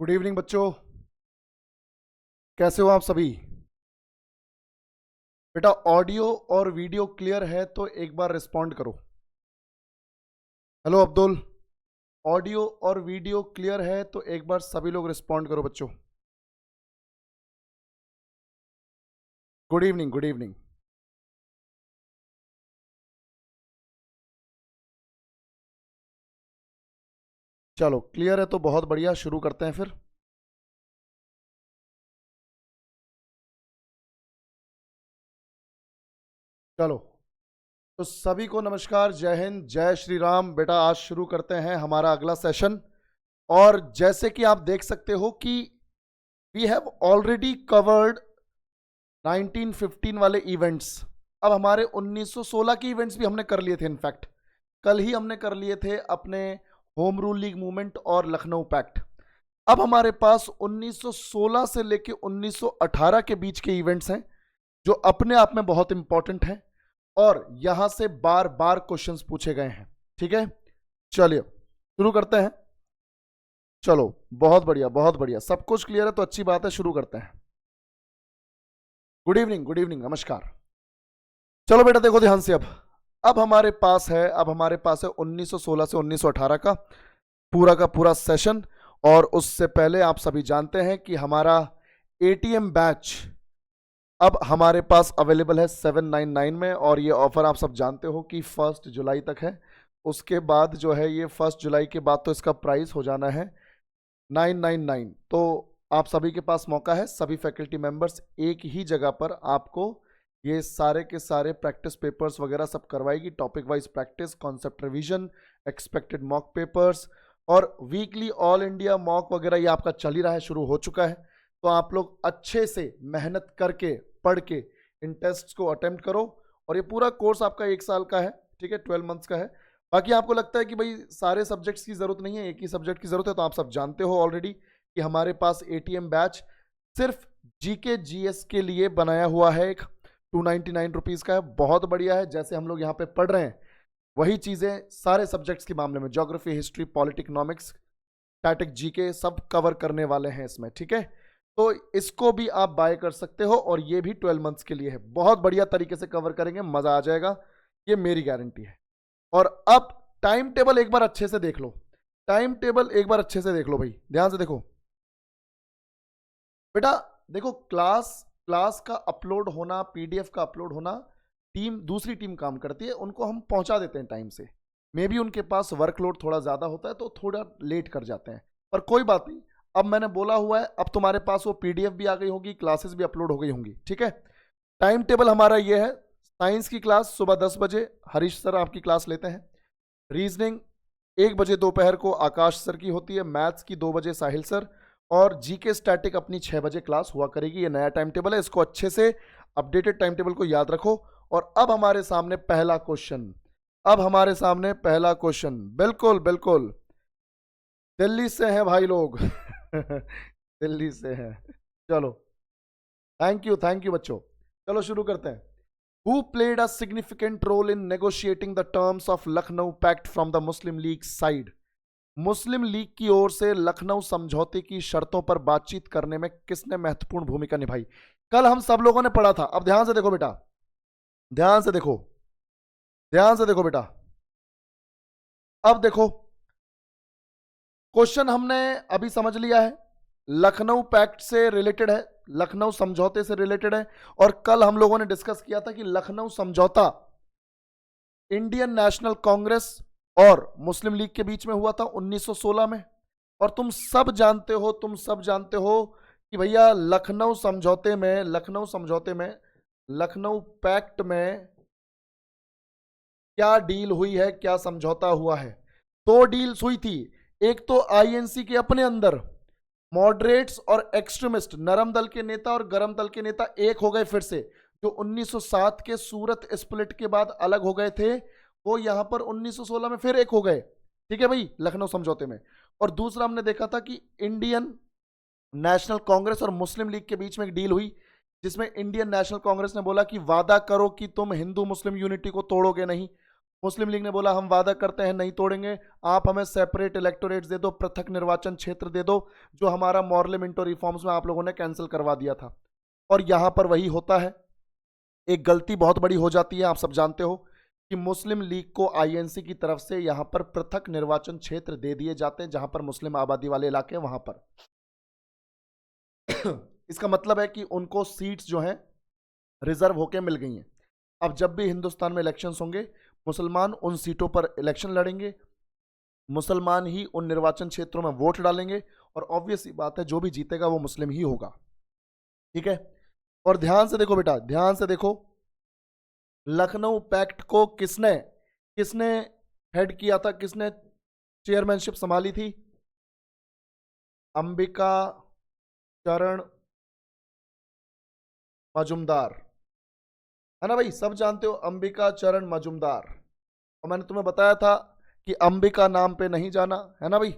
Good evening बच्चों। कैसे हो आप सभी? बेटा ऑडियो और वीडियो क्लियर है तो एक बार रिस्पॉन्ड करो। हेलो अब्दुल, ऑडियो और वीडियो क्लियर है तो एक बार सभी लोग रिस्पॉन्ड करो बच्चों। Good evening, good evening. चलो क्लियर है तो बहुत बढ़िया, शुरू करते हैं फिर। चलो, तो सभी को नमस्कार, जय हिंद, जय श्री राम। बेटा आज शुरू करते हैं हमारा अगला सेशन। और जैसे कि आप देख सकते हो कि वी हैव ऑलरेडी कवर्ड 1915 वाले इवेंट्स। अब हमारे 1916 के इवेंट्स भी हमने कर लिए थे। इनफैक्ट कल ही हमने कर लिए थे अपने होम रूल लीग मूवमेंट और लखनऊ पैक्ट। अब हमारे पास 1916 से लेके 1918 के बीच के इवेंट्स हैं जो अपने आप में बहुत इंपॉर्टेंट हैं और यहां से बार बार क्वेश्चंस पूछे गए हैं। ठीक है, चलिए शुरू करते हैं। चलो बहुत बढ़िया, बहुत बढ़िया, सब कुछ क्लियर है तो अच्छी बात है, शुरू करते हैं। गुड इवनिंग, गुड इवनिंग, नमस्कार। चलो बेटा देखो ध्यान से। अब हमारे पास है 1916 से 1918 का पूरा सेशन। और उससे पहले आप सभी जानते हैं कि हमारा एटीएम बैच अब हमारे पास अवेलेबल है 799 में। और ये ऑफर आप सब जानते हो कि 1 जुलाई तक है। उसके बाद जो है ये 1 जुलाई के बाद तो इसका प्राइस हो जाना है 999। तो आप सभी के पास मौका है, सभी फैकल्टी मेंबर्स एक ही जगह पर आपको ये सारे के सारे प्रैक्टिस पेपर्स वगैरह सब करवाएगी। Topic wise practice, concept revision, expected mock papers और वीकली ऑल इंडिया मॉक वगैरह ये आपका चल ही रहा है, शुरू हो चुका है। तो आप लोग अच्छे से मेहनत करके पढ़ के इन टेस्ट को अटेम्प्ट करो। और ये पूरा कोर्स आपका 1 साल का है, ठीक है, 12 मंथ्स का है। बाकी आपको लगता है कि भाई सारे सब्जेक्ट्स की जरूरत नहीं है, एक ही सब्जेक्ट की जरूरत है, तो आप सब जानते हो ऑलरेडी कि हमारे पास एटीएम बैच सिर्फ जीके जीएस के लिए बनाया हुआ है। एक 299 रुपीज का है, बहुत बढ़िया है। जैसे हम लोग यहाँ पे पढ़ रहे हैं वही चीजें सारे सब्जेक्ट्स के मामले में, geography, history, politic, economics, static, GK सब कवर करने वाले हैं इसमें। ठीक है, तो इसको भी आप बाय कर सकते हो और ये भी 12 मंथ्स के लिए है। बहुत बढ़िया तरीके से कवर करेंगे, मजा आ जाएगा, ये मेरी गारंटी है। और अब टाइम टेबल एक बार अच्छे से देख लो। टाइम टेबल एक बार अच्छे से देख लो भाई, ध्यान से देखो बेटा। देखो क्लास का अपलोड होना, पीडीएफ का अपलोड होना, दूसरी टीम काम करती है, उनको हम पहुंचा देते हैं टाइम से। मे बी उनके पास वर्कलोड थोड़ा ज्यादा होता है तो थोड़ा लेट कर जाते हैं, पर कोई बात नहीं। अब मैंने बोला हुआ है, अब तुम्हारे पास वो पीडीएफ भी आ गई होगी, क्लासेस भी अपलोड हो गई होंगी। ठीक है, टाइम टेबल हमारा ये है। साइंस की क्लास सुबह 10 बजे हरीश सर आपकी क्लास लेते हैं। रीजनिंग 1 बजे दोपहर को आकाश सर की होती है। मैथ्स की 2 बजे साहिल सर। और जीके स्टैटिक अपनी 6 बजे क्लास हुआ करेगी। ये नया टाइम टेबल है, इसको अच्छे से अपडेटेड टाइम टेबल को याद रखो। और अब हमारे सामने पहला क्वेश्चन, बिल्कुल बिल्कुल दिल्ली से हैं भाई लोग दिल्ली से हैं। चलो थैंक यू बच्चों। चलो शुरू करते हैं। Who played a significant role in negotiating the terms of Lucknow Pact from the Muslim League side? Muslim league की ओर से लखनऊ समझौते की शर्तों पर बातचीत करने में किसने महत्वपूर्ण भूमिका निभाई? कल हम सब लोगों ने पढ़ा था। अब ध्यान से देखो बेटा, ध्यान से देखो, ध्यान से देखो बेटा। अब देखो क्वेश्चन हमने अभी समझ लिया है, लखनऊ पैक्ट से रिलेटेड है, लखनऊ समझौते से रिलेटेड है। और कल हम लोगों ने डिस्कस किया था कि लखनऊ समझौता इंडियन नेशनल कांग्रेस और मुस्लिम लीग के बीच में हुआ था 1916 में। और तुम सब जानते हो कि भैया लखनऊ पैक्ट में क्या डील हुई है, क्या समझौता हुआ है। 2 डील्स हुई थी। एक तो आईएनसी के अपने अंदर मॉडरेट्स और एक्सट्रीमिस्ट, नरम दल के नेता और गरम दल के नेता एक हो गए फिर से, जो 1907 के सूरत स्प्लिट के बाद अलग हो गए थे, वो यहां पर 1916 में फिर एक हो गए। ठीक है भाई, लखनऊ समझौते में। और दूसरा हमने देखा था कि इंडियन नेशनल कांग्रेस और मुस्लिम लीग के बीच में एक डील हुई, जिसमें इंडियन नेशनल कांग्रेस ने बोला कि वादा करो कि तुम हिंदू मुस्लिम यूनिटी को तोड़ोगे नहीं, मुस्लिम लीग ने बोला हम वादा करते हैं नहीं तोड़ेंगे, आप हमें सेपरेट इलेक्टोरेट्स दे दो, पृथक निर्वाचन क्षेत्र दे दो, जो हमारा मॉरले मिंटो रिफॉर्म्स में आप लोगों ने कैंसिल करवा दिया था। और यहां पर वही होता है, एक गलती बहुत बड़ी हो जाती है, आप सब जानते हो कि मुस्लिम लीग को आईएनसी की तरफ से यहां पर पृथक निर्वाचन क्षेत्र दे दिए जाते हैं जहां पर मुस्लिम आबादी वाले इलाके हैं वहां पर। इसका मतलब है कि उनको सीट्स जो हैं रिजर्व होके मिल गई हैं। अब जब भी हिंदुस्तान में इलेक्शंस होंगे, मुसलमान उन सीटों पर इलेक्शन लड़ेंगे, मुसलमान ही उन निर्वाचन क्षेत्रों में वोट डालेंगे, और ऑब्वियस ही बात है जो भी जीतेगा वो मुस्लिम ही होगा। ठीक है, और ध्यान से देखो बेटा, ध्यान से देखो, लखनऊ पैक्ट को किसने किसने हेड किया था, किसने चेयरमैनशिप संभाली थी? अंबिका चरण मजुमदार, है ना भाई, सब जानते हो अंबिका चरण मजुमदार। और मैंने तुम्हें बताया था कि अंबिका नाम पे नहीं जाना, है ना भाई।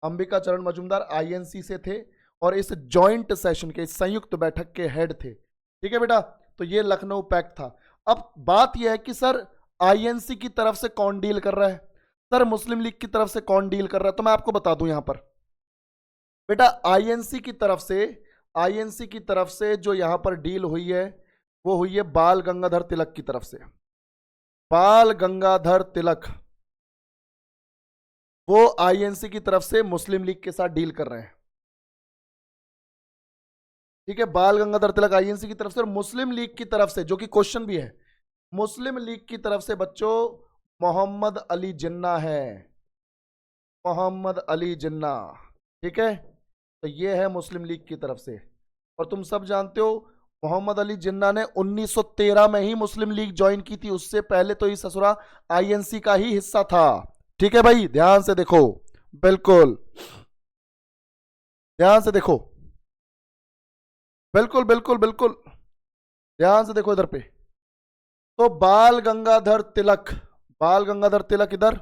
अंबिका चरण मजुमदार आईएनसी से थे और इस जॉइंट सेशन के, संयुक्त बैठक के हेड थे। ठीक है बेटा, तो ये लखनऊ पैक्ट था। अब बात यह है कि सर आईएनसी की तरफ से कौन डील कर रहा है, सर मुस्लिम लीग की तरफ से कौन डील कर रहा है? तो मैं आपको बता दूं यहां पर बेटा, आईएनसी की तरफ से जो यहां पर डील हुई है वो हुई है बाल गंगाधर तिलक की तरफ से। बाल गंगाधर तिलक वो आईएनसी की तरफ से मुस्लिम लीग के साथ डील कर रहे हैं। ठीक है, बाल गंगाधर तिलक आईएनसी की तरफ से, और मुस्लिम लीग की तरफ से, जो कि क्वेश्चन भी है, मुस्लिम लीग की तरफ से बच्चों मोहम्मद अली जिन्ना है, मोहम्मद अली जिन्ना। ठीक है, तो ये है मुस्लिम लीग की तरफ से। और तुम सब जानते हो मोहम्मद अली जिन्ना ने 1913 में ही मुस्लिम लीग ज्वाइन की थी, उससे पहले तो ये ससुरा आईएनसी का ही हिस्सा था। ठीक है भाई, ध्यान से देखो, बिल्कुल ध्यान से देखो, बिल्कुल बिल्कुल बिल्कुल ध्यान से देखो इधर पे। तो बाल गंगाधर तिलक इधर,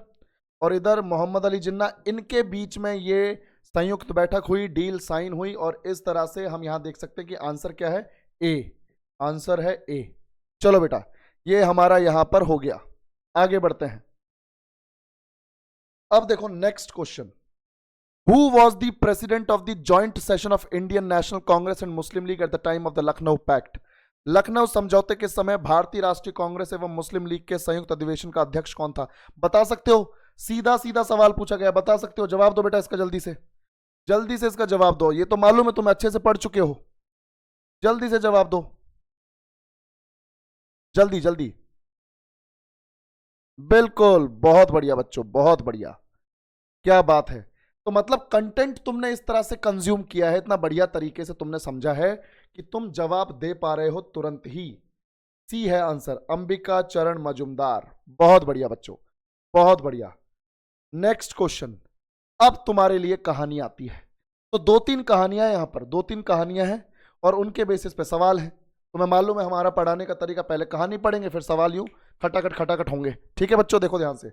और इधर मोहम्मद अली जिन्ना, इनके बीच में ये संयुक्त बैठक हुई, डील साइन हुई, और इस तरह से हम यहां देख सकते हैं कि आंसर क्या है, ए, आंसर है ए। चलो बेटा, ये हमारा यहां पर हो गया, आगे बढ़ते हैं। अब देखो next question, who was the president of the joint session of Indian National Congress and Muslim League at the time of the Lucknow pact? Lucknow समझौते के समय भारतीय राष्ट्रीय कांग्रेस एवं मुस्लिम लीग के संयुक्त अधिवेशन का अध्यक्ष कौन था? बता सकते हो? सीधा सीधा सवाल पूछा गया, बता सकते हो? जवाब दो बेटा इसका, जल्दी से इसका जवाब दो। ये तो मालूम है तुम अच्छे से पढ़ चुके हो, जल्दी से जवाब दो, जल्दी जल्दी। बिल्कुल, बहुत बढ़िया बच्चों, बहुत बढ़िया, क्या बात है। तो मतलब कंटेंट तुमने इस तरह से कंज्यूम किया है, इतना बढ़िया तरीके से तुमने समझा है कि तुम जवाब दे पा रहे हो तुरंत ही। सी है आंसर, अंबिका चरण मजुमदार। बहुत बढ़िया बच्चों, बहुत बढ़िया। नेक्स्ट क्वेश्चन, अब तुम्हारे लिए कहानी आती है। तो दो तीन कहानियां यहां पर, दो तीन कहानियां हैं और उनके बेसिस पे सवाल है। तुम्हें मालूम है हमारा पढ़ाने का तरीका, पहले कहानी पढ़ेंगे फिर सवाल यूं खटाखट खटाखट होंगे। ठीक है बच्चों, देखो ध्यान से।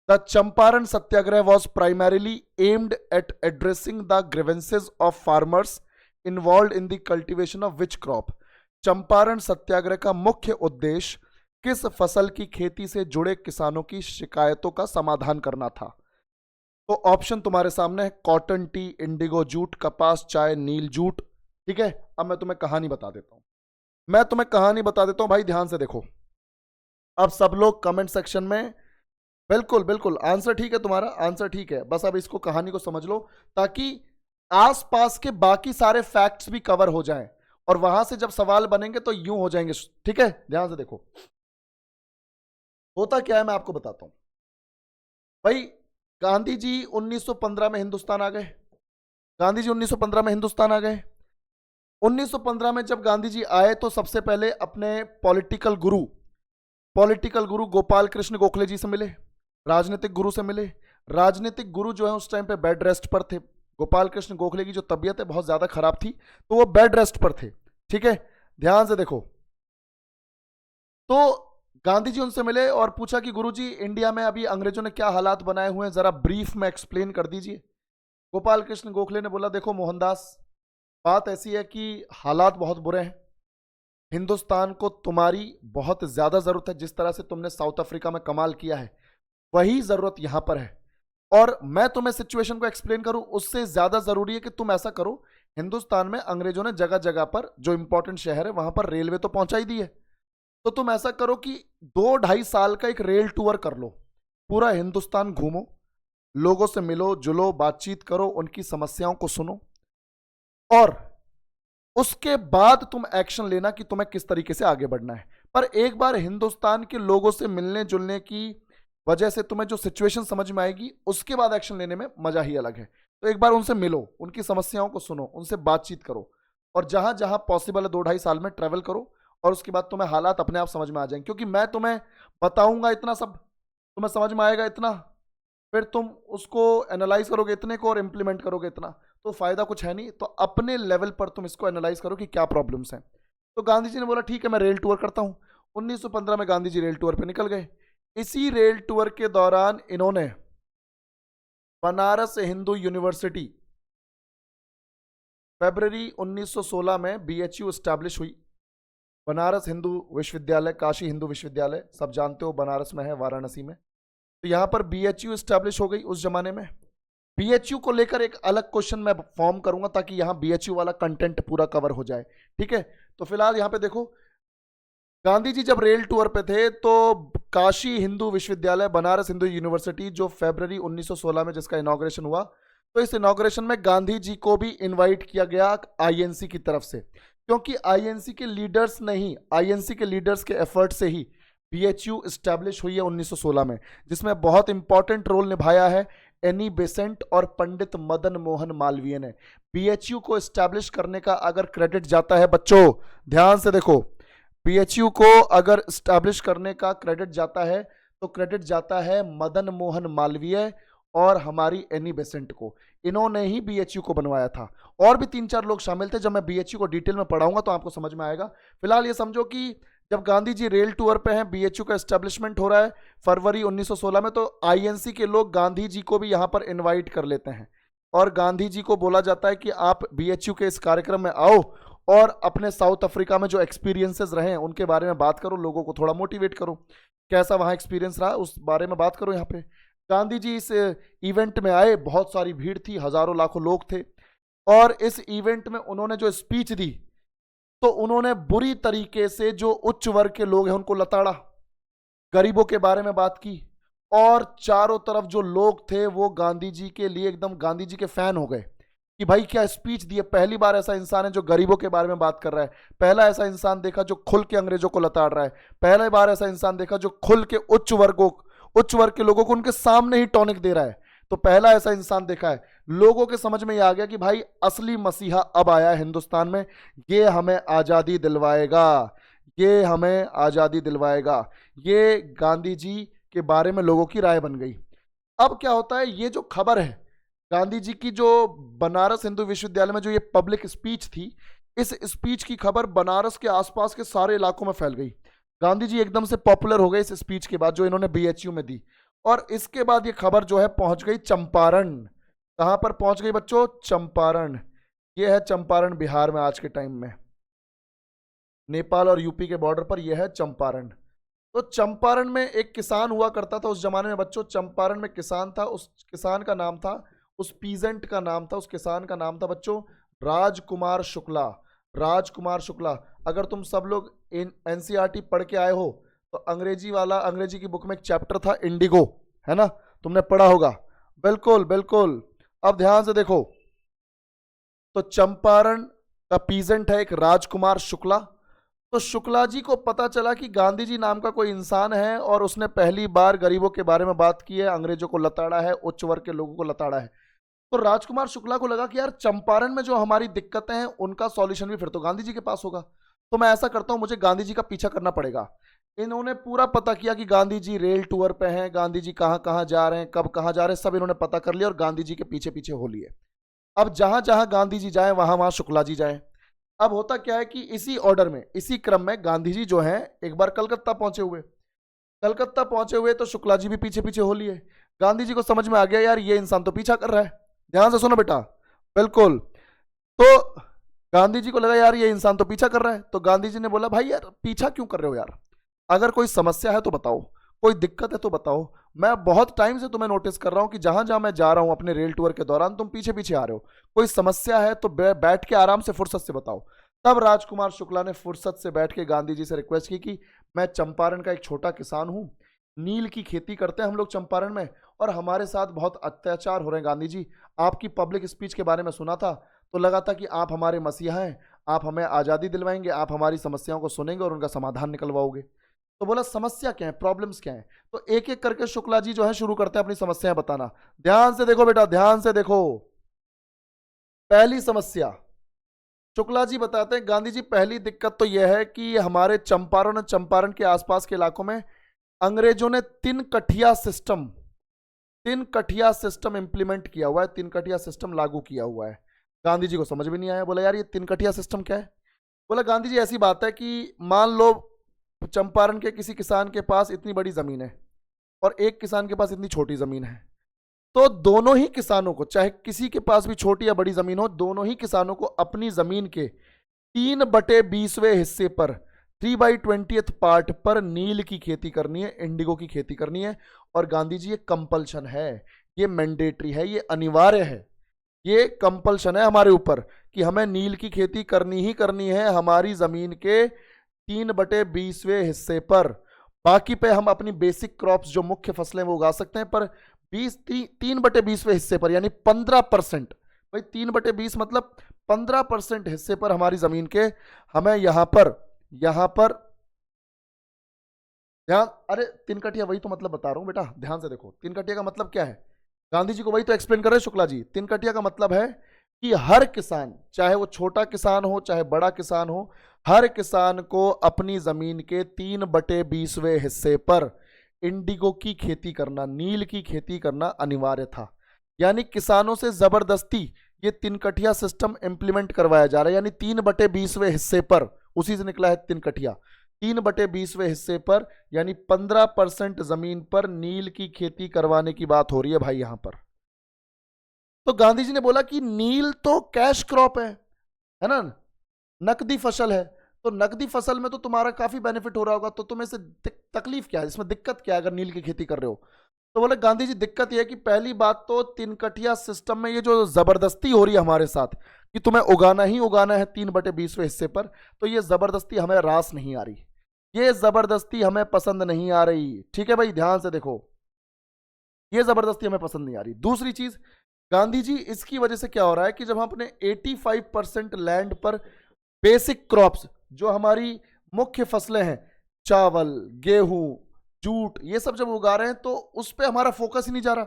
The Champaran Satyagraha was primarily aimed at addressing the grievances of farmers involve in the cultivation of which crop? Champaran Satyagraha का मुख्य उद्देश्य किस फसल की खेती से जुड़े किसानों की शिकायतों का समाधान करना था? तो ऑप्शन तुम्हारे सामने है, कॉटन टी, इंडिगो जूट, कपास, चाय, नील जूट। ठीक है, अब मैं तुम्हें कहानी बता देता हूं, भाई ध्यान से देखो। अब सब लोग कमेंट सेक्शन में, बिल्कुल बिल्कुल आंसर ठीक है तुम्हारा, आंसर ठीक है, बस अब इसको कहानी को समझ लो ताकि आसपास के बाकी सारे फैक्ट्स भी कवर हो जाएं और वहां से जब सवाल बनेंगे तो यूं हो जाएंगे। ठीक है, ध्यान से देखो। होता क्या है मैं आपको बताता हूं भाई। गांधी जी 1915 में हिंदुस्तान आ गए, गांधी जी 1915 में हिंदुस्तान आ गए। 1915 में जब गांधी जी आए तो सबसे पहले अपने पॉलिटिकल गुरु गोपाल कृष्ण गोखले जी से मिले, राजनीतिक गुरु से मिले। राजनीतिक गुरु जो है उस टाइम पे बेड रेस्ट पर थे। गोपाल कृष्ण गोखले की जो तबीयत है बहुत ज्यादा खराब थी तो वो बेड रेस्ट पर थे। ठीक है, ध्यान से देखो। तो गांधी जी उनसे मिले और पूछा कि गुरुजी इंडिया में अभी अंग्रेजों ने क्या हालात बनाए हुए हैं, जरा ब्रीफ में एक्सप्लेन कर दीजिए। गोपाल कृष्ण गोखले ने बोला, देखो मोहनदास, बात ऐसी है कि हालात बहुत बुरे हैं, हिंदुस्तान को तुम्हारी बहुत ज्यादा जरूरत है। जिस तरह से तुमने साउथ अफ्रीका में कमाल किया है, वही जरूरत यहां पर है। और मैं तुम्हें सिचुएशन को एक्सप्लेन करूं उससे ज्यादा जरूरी है कि तुम ऐसा करो, हिंदुस्तान में अंग्रेजों ने जगह जगह पर जो इंपॉर्टेंट शहर है वहां पर रेलवे तो पहुंचा ही दी है, तो तुम ऐसा करो कि 2-2.5 साल का एक रेल टूर कर लो, पूरा हिंदुस्तान घूमो, लोगों से मिलो जुलो, बातचीत करो, उनकी समस्याओं को सुनो, और उसके बाद तुम एक्शन लेना कि तुम्हें किस तरीके से आगे बढ़ना है। पर एक बार हिंदुस्तान के लोगों से मिलने जुलने की वजह से तुम्हें जो सिचुएशन समझ में आएगी, उसके बाद एक्शन लेने में मजा ही अलग है। तो एक बार उनसे मिलो, उनकी समस्याओं को सुनो, उनसे बातचीत करो, और जहां जहां पॉसिबल है 2-2.5 साल में ट्रेवल करो, और उसके बाद तुम्हें हालात अपने आप समझ में आ जाएंगे। क्योंकि मैं तुम्हें बताऊंगा इतना सब, तुम्हें समझ में आएगा इतना, फिर तुम उसको एनालाइज करोगे इतने को और इंप्लीमेंट करोगे इतना, तो फायदा कुछ है नहीं। तो अपने लेवल पर तुम इसको एनालाइज करो कि क्या प्रॉब्लम्स हैं। तो गांधी जी ने बोला ठीक है मैं रेल टूर करता हूं। 1915 में गांधी जी रेल टूर पे निकल गए। इसी रेल टूर के दौरान इन्होंने बनारस हिंदू यूनिवर्सिटी फरवरी 1916 में बीएचयू स्टैब्लिश हुई। बनारस हिंदू विश्वविद्यालय, काशी हिंदू विश्वविद्यालय, सब जानते हो बनारस में है, वाराणसी में। तो यहां पर बीएचयू स्टैब्लिश हो गई उस जमाने में। बीएचयू को लेकर एक अलग क्वेश्चन मैं फॉर्म करूंगा ताकि यहां बीएचयू वाला कंटेंट पूरा कवर हो जाए, ठीक है। तो फिलहाल यहां पे देखो, गांधी जी जब रेल टूर पे थे तो काशी हिंदू विश्वविद्यालय, बनारस हिंदू यूनिवर्सिटी, जो फरवरी 1916 में जिसका इनॉग्रेशन हुआ, तो इस इनॉग्रेशन में गांधी जी को भी इनवाइट किया गया आईएनसी की तरफ से, क्योंकि आईएनसी के लीडर्स नहीं, आईएनसी के लीडर्स के एफर्ट से ही बीएचयू स्टैब्लिश हुई है 1916 में, जिसमें बहुत इंपॉर्टेंट रोल निभाया है एनी बेसेंट और पंडित मदन मोहन मालवीय ने। बीएचयू को स्टैब्लिश करने का अगर क्रेडिट जाता है, बच्चों ध्यान से देखो, बीएचयू को अगर स्टैब्लिश करने का क्रेडिट जाता है तो क्रेडिट जाता है मदन मोहन मालवीय और हमारी एनी बेसेंट को। इन्होंने ही बीएचयू को बनवाया था। और भी 3-4 लोग शामिल थे, जब मैं बीएचयू को डिटेल में पढ़ाऊंगा तो आपको समझ में आएगा। फिलहाल ये समझो कि जब गांधी जी रेल टूर पे हैं, बीएचयू का एस्टेब्लिशमेंट हो रहा है फरवरी 1916 में, तो आईएनसी के लोग गांधी जी को भी यहां पर इनवाइट कर लेते हैं और गांधी जी को बोला जाता है कि आप बीएचयू के इस कार्यक्रम में आओ और अपने साउथ अफ्रीका में जो एक्सपीरियंसेस रहे हैं उनके बारे में बात करो, लोगों को थोड़ा मोटिवेट करो, कैसा वहां एक्सपीरियंस रहा उस बारे में बात करो। यहाँ पे गांधी जी इस इवेंट में आए, बहुत सारी भीड़ थी, हजारों लाखों लोग थे, और इस इवेंट में उन्होंने जो स्पीच दी तो उन्होंने बुरी तरीके से जो उच्च वर्ग के लोग हैं उनको लताड़ा, गरीबों के बारे में बात की, और चारों तरफ जो लोग थे वो गांधी जी के लिए एकदम गांधी जी के फैन हो गए कि भाई क्या स्पीच दी है, पहली बार ऐसा इंसान है जो गरीबों के बारे में बात कर रहा है, पहला ऐसा इंसान देखा जो खुल के अंग्रेजों को लताड़ रहा है, पहली बार ऐसा इंसान देखा जो खुल के उच्च वर्ग के लोगों को उनके सामने ही टॉनिक दे रहा है, तो पहला ऐसा इंसान देखा है। लोगों के समझ में ये आ गया कि भाई असली मसीहा अब आया है हिंदुस्तान में, ये हमें आजादी दिलवाएगा, ये हमें आजादी दिलवाएगा। ये गांधी जी के बारे में लोगों की राय बन गई। अब क्या होता है, ये जो खबर है गांधी जी की, जो बनारस हिंदू विश्वविद्यालय में जो ये पब्लिक स्पीच थी, इस स्पीच की खबर बनारस के आसपास के सारे इलाकों में फैल गई। गांधी जी एकदम से पॉपुलर हो गए इस स्पीच के बाद जो इन्होंने बीएचयू में दी। और इसके बाद ये खबर जो है पहुंच गई चंपारण। कहां पर पहुंच गई बच्चों? चंपारण। ये है चंपारण, बिहार में आज के टाइम में, नेपाल और यूपी के बॉर्डर पर यह है चंपारण। तो चंपारण में एक किसान हुआ करता था उस जमाने में बच्चों। चंपारण में किसान था, उस किसान का नाम था, उस पीजेंट का नाम था, उस किसान का नाम था बच्चों राजकुमार शुक्ला। राजकुमार शुक्ला। अगर तुम सब लोग एनसीईआरटी पढ़ के आए हो तो अंग्रेजी की बुक में एक चैप्टर था इंडिगो, है ना, तुमने पढ़ा होगा। बिल्कुल बिल्कुल। अब ध्यान से देखो, तो चंपारण का पीजेंट है एक राजकुमार शुक्ला। तो शुक्ला जी को पता चला कि गांधी जी नाम का कोई इंसान है और उसने पहली बार गरीबों के बारे में बात की है, अंग्रेजों को लताड़ा है, उच्च वर्ग के लोगों को लताड़ा है। तो राजकुमार शुक्ला को लगा कि यार चंपारण में जो हमारी दिक्कतें हैं उनका सॉल्यूशन भी फिर तो गांधी जी के पास होगा, तो मैं ऐसा करता हूं, मुझे गांधी जी का पीछा करना पड़ेगा। इन्होंने पूरा पता किया कि गांधी जी रेल टूर पे हैं, गांधी जी कहां कहां जा रहे हैं, कब कहां जा रहे हैं, सब इन्होंने पता कर लिया और गांधी जी के पीछे पीछे हो लिए। अब जहां जहां गांधी जी जाए वहां वहां शुक्ला जी जाए। अब होता क्या है कि इसी ऑर्डर में, इसी क्रम में गांधी जी जो है एक बार कलकत्ता पहुंचे हुए तो शुक्ला जी भी पीछे पीछे हो लिए। गांधी जी को समझ में आ गया यार ये इंसान तो पीछा कर रहा है। ध्यान से सुनो बेटा, बिल्कुल। तो गांधी जी को लगा यार ये इंसान तो पीछा कर रहा है, तो गांधी जी ने बोला भाई यार पीछा क्यों कर रहे हो यार, अगर कोई समस्या है तो बताओ, कोई दिक्कत है तो बताओ। मैं बहुत टाइम से तुम्हें नोटिस कर रहा हूं कि जहां जहां मैं जा रहा हूं अपने रेल टूर के दौरान तुम पीछे पीछे आ रहे हो। कोई समस्या है तो बैठ के आराम से फुर्सत से बताओ। तब राजकुमार शुक्ला ने फुर्सत से बैठ के गांधी जी से रिक्वेस्ट की कि मैं चंपारण का एक छोटा किसान हूं, नील की खेती करते हैं हम लोग चंपारण में, और हमारे साथ बहुत अत्याचार हो रहे हैं गांधी जी। आपकी पब्लिक स्पीच के बारे में सुना था तो लगा था कि आप हमारे मसीहा हैं, आप हमें आज़ादी दिलवाएंगे, आप हमारी समस्याओं को सुनेंगे और उनका समाधान निकलवाओगे। तो बोला समस्या क्या है, प्रॉब्लम्स क्या है। तो एक एक करके शुक्ला जी जो है शुरू करते हैं अपनी समस्याएं बताना। ध्यान से देखो बेटा, ध्यान से देखो। पहली समस्या शुक्ला जी बताते हैं, गांधी जी पहली दिक्कत तो यह है कि हमारे चंपारण और चंपारण के आसपास के इलाकों में अंग्रेजों ने तीन कठिया सिस्टम इंप्लीमेंट किया हुआ है, तीन कठिया सिस्टम लागू किया हुआ है। गांधी जी को समझ में नहीं आया। बोला यार ये तीन कठिया सिस्टम क्या है। बोला गांधी जी ऐसी बात है कि मान लो चंपारण के किसी किसान के पास इतनी बड़ी जमीन है और एक किसान के पास इतनी छोटी जमीन है, तो दोनों ही किसानों को, चाहे किसी के पास भी छोटी या बड़ी जमीन हो, दोनों ही किसानों को अपनी जमीन के 3/20वें हिस्से पर 3/20th पार्ट पर नील की खेती करनी है, इंडिगो की खेती करनी है। और गांधी जी ये कंपल्शन है, ये मैंडेटरी है, ये अनिवार्य है, ये कंपल्शन है हमारे ऊपर कि हमें नील की खेती करनी ही करनी है हमारी जमीन के 3/20वें हिस्से पर। बाकी पे हम अपनी बेसिक क्रॉप्स जो मुख्य फसलें वो उगा सकते हैं, पर 3/20वें हिस्से पर यानी 15%, भाई 3/20 मतलब 15% हिस्से पर हमारी जमीन के हमें यहां पर ध्यान, अरे तीन कटिया वही तो मतलब बता रहा हूं बेटा, ध्यान से देखो। तीन कटिया का मतलब क्या है, गांधी जी को वही तो एक्सप्लेन कर रहे हैं शुक्ला जी। तीन कटिया का मतलब है कि हर किसान, चाहे वो छोटा किसान हो चाहे बड़ा किसान हो, हर किसान को अपनी जमीन के 3/20वें हिस्से पर इंडिगो की खेती करना, नील की खेती करना अनिवार्य था। यानी किसानों से जबरदस्ती ये तीन कठिया सिस्टम इंप्लीमेंट करवाया जा रहा है, यानी 3/20वें हिस्से पर, उसी से निकला है तीन कठिया। 3/20वें हिस्से पर यानी 15% जमीन पर नील की खेती करवाने की बात हो रही है भाई यहां पर। तो गांधी जी ने बोला कि नील तो कैश क्रॉप है ना, नकदी फसल है, तो नकदी फसल में तो तुम्हारा काफी बेनिफिट हो रहा होगा, तो तुम्हें से तकलीफ क्या है, इसमें दिक्कत क्या है अगर नील की खेती कर रहे हो। तो बोले गांधी जी दिक्कत यह है कि पहली बात तो तिनकटिया सिस्टम में ये जो जबरदस्ती हो रही है हमारे साथ कि तुम्हें उगाना ही उगाना है 3/20वें हिस्से पर, तो ये जबरदस्ती हमें रास नहीं आ रही, ये जबरदस्ती हमें पसंद नहीं आ रही। ठीक है भाई, ध्यान से देखो, ये जबरदस्ती हमें पसंद नहीं आ रही। दूसरी चीज गांधी जी, इसकी वजह से क्या हो रहा है कि जब हम अपने 85% लैंड पर बेसिक क्रॉप्स जो हमारी मुख्य फसलें हैं, चावल, गेहूं, जूट, ये सब जब उगा रहे हैं तो उस पर हमारा फोकस ही नहीं जा रहा,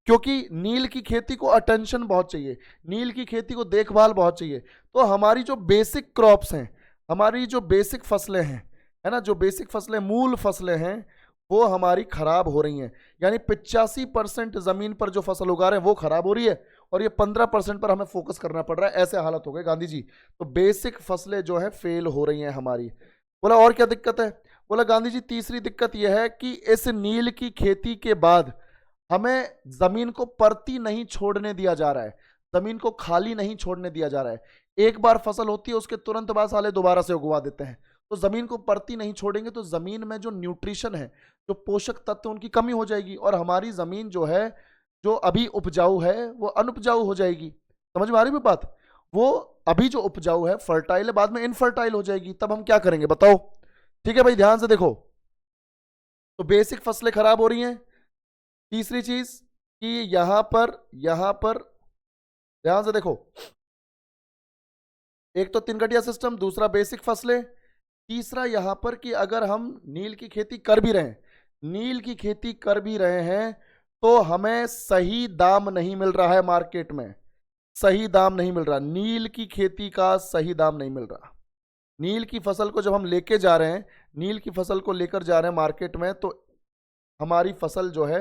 क्योंकि नील की खेती को अटेंशन बहुत चाहिए, नील की खेती को देखभाल बहुत चाहिए। तो हमारी जो बेसिक क्रॉप्स हैं, हमारी जो बेसिक फसलें हैं, है ना, जो बेसिक फसलें, मूल फसलें हैं, वो हमारी खराब हो रही हैं। यानी 85% जमीन पर जो फसल उगा रहे हैं वो खराब हो रही है और ये 15% पर हमें फोकस करना पड़ रहा है, ऐसे हालत हो गए गांधी जी। तो बेसिक फसलें जो है फेल हो रही हैं हमारी। बोला और क्या दिक्कत है, बोला गांधी जी तीसरी दिक्कत यह है कि इस नील की खेती के बाद हमें जमीन को परती नहीं छोड़ने दिया जा रहा है, जमीन को खाली नहीं छोड़ने दिया जा रहा है। एक बार फसल होती है उसके तुरंत बाद साले दोबारा से उगवा देते हैं, तो जमीन को परती नहीं छोड़ेंगे तो जमीन में जो न्यूट्रिशन है, जो पोषक तत्व, उनकी कमी हो जाएगी और हमारी जमीन जो है, जो अभी उपजाऊ है वो अनुपजाऊ हो जाएगी। समझ में आ रही है बात, वो अभी जो उपजाऊ है फर्टाइल है, बाद में इनफर्टाइल हो जाएगी, तब हम क्या करेंगे बताओ। ठीक है भाई, ध्यान से देखो। तो बेसिक फसलें खराब हो रही हैं। तीसरी चीज कि यहां पर ध्यान से देखो, एक तो तिनकटिया सिस्टम, दूसरा बेसिक फसलें, तीसरा यहां पर कि अगर हम नील की खेती कर भी रहे हैं, नील की खेती कर भी रहे हैं तो हमें सही दाम नहीं मिल रहा है मार्केट में, सही दाम नहीं मिल रहा, नील की खेती का सही दाम नहीं मिल रहा। नील की फसल को जब हम लेके जा रहे हैं, नील की फसल को लेकर जा रहे हैं मार्केट में, तो हमारी फसल जो है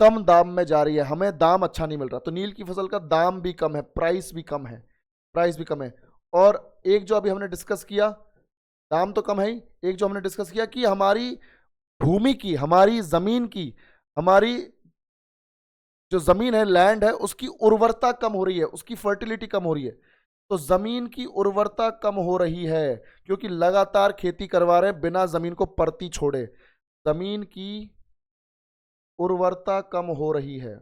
कम दाम में जा रही है, हमें दाम अच्छा नहीं मिल रहा। तो नील की फसल का दाम भी कम है, प्राइस भी कम है, प्राइस भी कम है। और एक जो अभी हमने डिस्कस किया, दाम तो कम है ही, एक जो हमने डिस्कस किया कि हमारी भूमि की, हमारी जमीन की, हमारी जो जमीन है, लैंड है, उसकी उर्वरता कम हो रही है, उसकी फर्टिलिटी कम हो रही है। तो जमीन की उर्वरता कम हो रही है क्योंकि लगातार खेती करवा रहे हैं बिना जमीन को परती छोड़े। जमीन की उर्वरता कम हो रही है।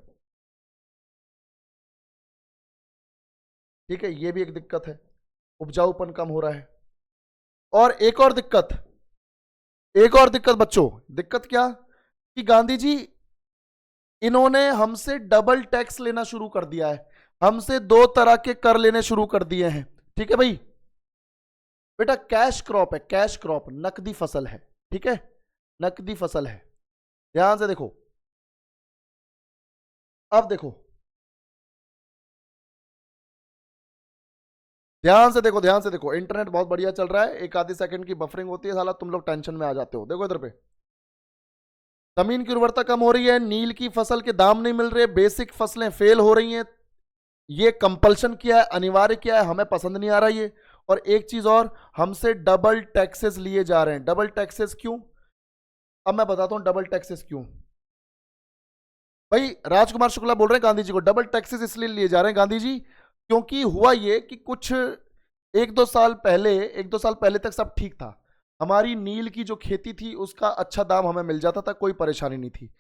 ठीक है, ये भी एक दिक्कत है, उपजाऊपन कम हो रहा है। और एक और दिक्कत बच्चों, दिक्कत क्या कि गांधी जी इन्होंने हमसे डबल टैक्स लेना शुरू कर दिया है, हमसे दो तरह के कर लेने शुरू कर दिए हैं। ठीक है भाई, बेटा कैश क्रॉप है, कैश क्रॉप नकदी फसल है। ठीक है, नकदी फसल है। ध्यान से देखो, अब देखो, ध्यान से देखो, इंटरनेट बहुत बढ़िया चल रहा है, एक आधी सेकंड की बफरिंग होती है, साला तुम लोग टेंशन में आ जाते हो। देखो इधर पे, जमीन की उर्वरता कम हो रही है, नील की फसल के दाम नहीं मिल रहे, बेसिक फसलें फेल हो रही हैं। ये कंपल्शन किया है, अनिवार्य किया है, हमें पसंद नहीं आ रहा ये। और एक चीज और, हमसे डबल टैक्सेस लिए जा रहे हैं। डबल टैक्सेस क्यों? अब मैं बताता हूं डबल टैक्सेस क्यों। भाई राजकुमार शुक्ला बोल रहे हैं गांधी जी को डबल टैक्सेस इसलिए लिए जा रहे हैं गांधी जी, क्योंकि हुआ ये कि कुछ एक दो साल पहले तक सब ठीक था। हमारी नील की जो खेती थी उसका अच्छा दाम हमें मिल जाता था, कोई परेशानी नहीं थी।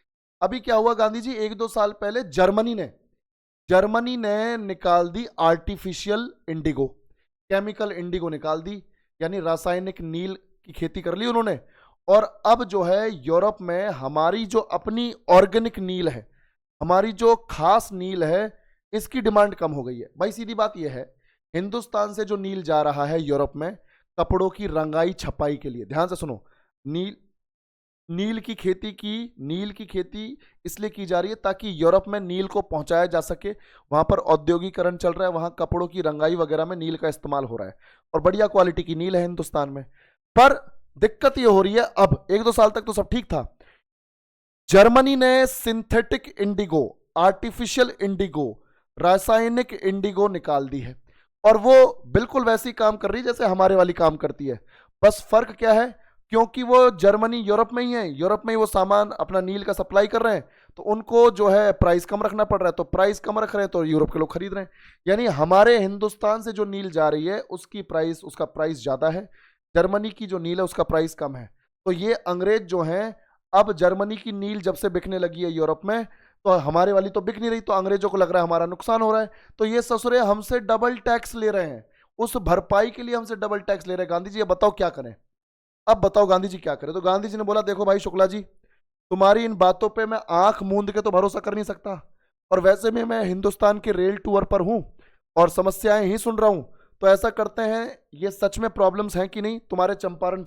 अभी क्या हुआ गांधी जी, एक दो साल पहले जर्मनी ने निकाल दी आर्टिफिशियल इंडिगो, केमिकल इंडिगो निकाल दी, यानी रासायनिक नील की खेती कर ली उन्होंने। और अब जो है यूरोप में हमारी जो अपनी ऑर्गेनिक नील है, हमारी जो खास नील है, इसकी डिमांड कम हो गई है। भाई सीधी बात यह है, हिंदुस्तान से जो नील जा रहा है यूरोप में कपड़ों की रंगाई छपाई के लिए, ध्यान से सुनो, नील नील की खेती इसलिए की जा रही है ताकि यूरोप में नील को पहुंचाया जा सके। वहां पर औद्योगिकरण चल रहा है, वहां कपड़ों की रंगाई वगैरह में नील का इस्तेमाल हो रहा है, और बढ़िया क्वालिटी की नील है हिंदुस्तान में। पर दिक्कत यह हो रही है, अब एक दो साल तक तो सब ठीक था, जर्मनी ने सिंथेटिक इंडिगो, आर्टिफिशियल इंडिगो, रासायनिक इंडिगो निकाल दी है, और वो बिल्कुल वैसी काम कर रही है जैसे हमारे वाली काम करती है। बस फर्क क्या है, क्योंकि वो जर्मनी यूरोप में ही है, यूरोप में ही वो सामान अपना नील का सप्लाई कर रहे हैं, तो उनको जो है प्राइस कम रखना पड़ रहा है, तो प्राइस कम रख रहे हैं तो यूरोप के लोग खरीद रहे हैं। यानी हमारे हिंदुस्तान से जो नील जा रही है उसका प्राइस ज्यादा है, जर्मनी की जो नील है उसका प्राइस कम है। तो ये अंग्रेज जो हैं, अब जर्मनी की नील जब से बिकने लगी है यूरोप में, तो हमारे वाली तो बिक नहीं रही, तो अंग्रेजों को लग रहा है हमारा नुकसान हो रहा है, तो ये ससुरे हमसे डबल टैक्स ले रहे हैं, उस भरपाई के लिए हमसे डबल टैक्स ले रहे हैं। गांधी जी ये बताओ क्या करें, अब बताओ गांधी जी क्या करें? तो गांधी जी ने बोला देखो भाई शुक्ला जी, तुम्हारी इन बातों पे मैं आंख मूंद के तो भरोसा कर नहीं सकता, और वैसे भी मैं हिंदुस्तान के रेल टूर पर हूं और समस्याएं ही सुन रहा हूं। तो ऐसा करते हैं, ये सच में प्रॉब्लम्स हैं कि नहीं, तुम्हारे चंपारण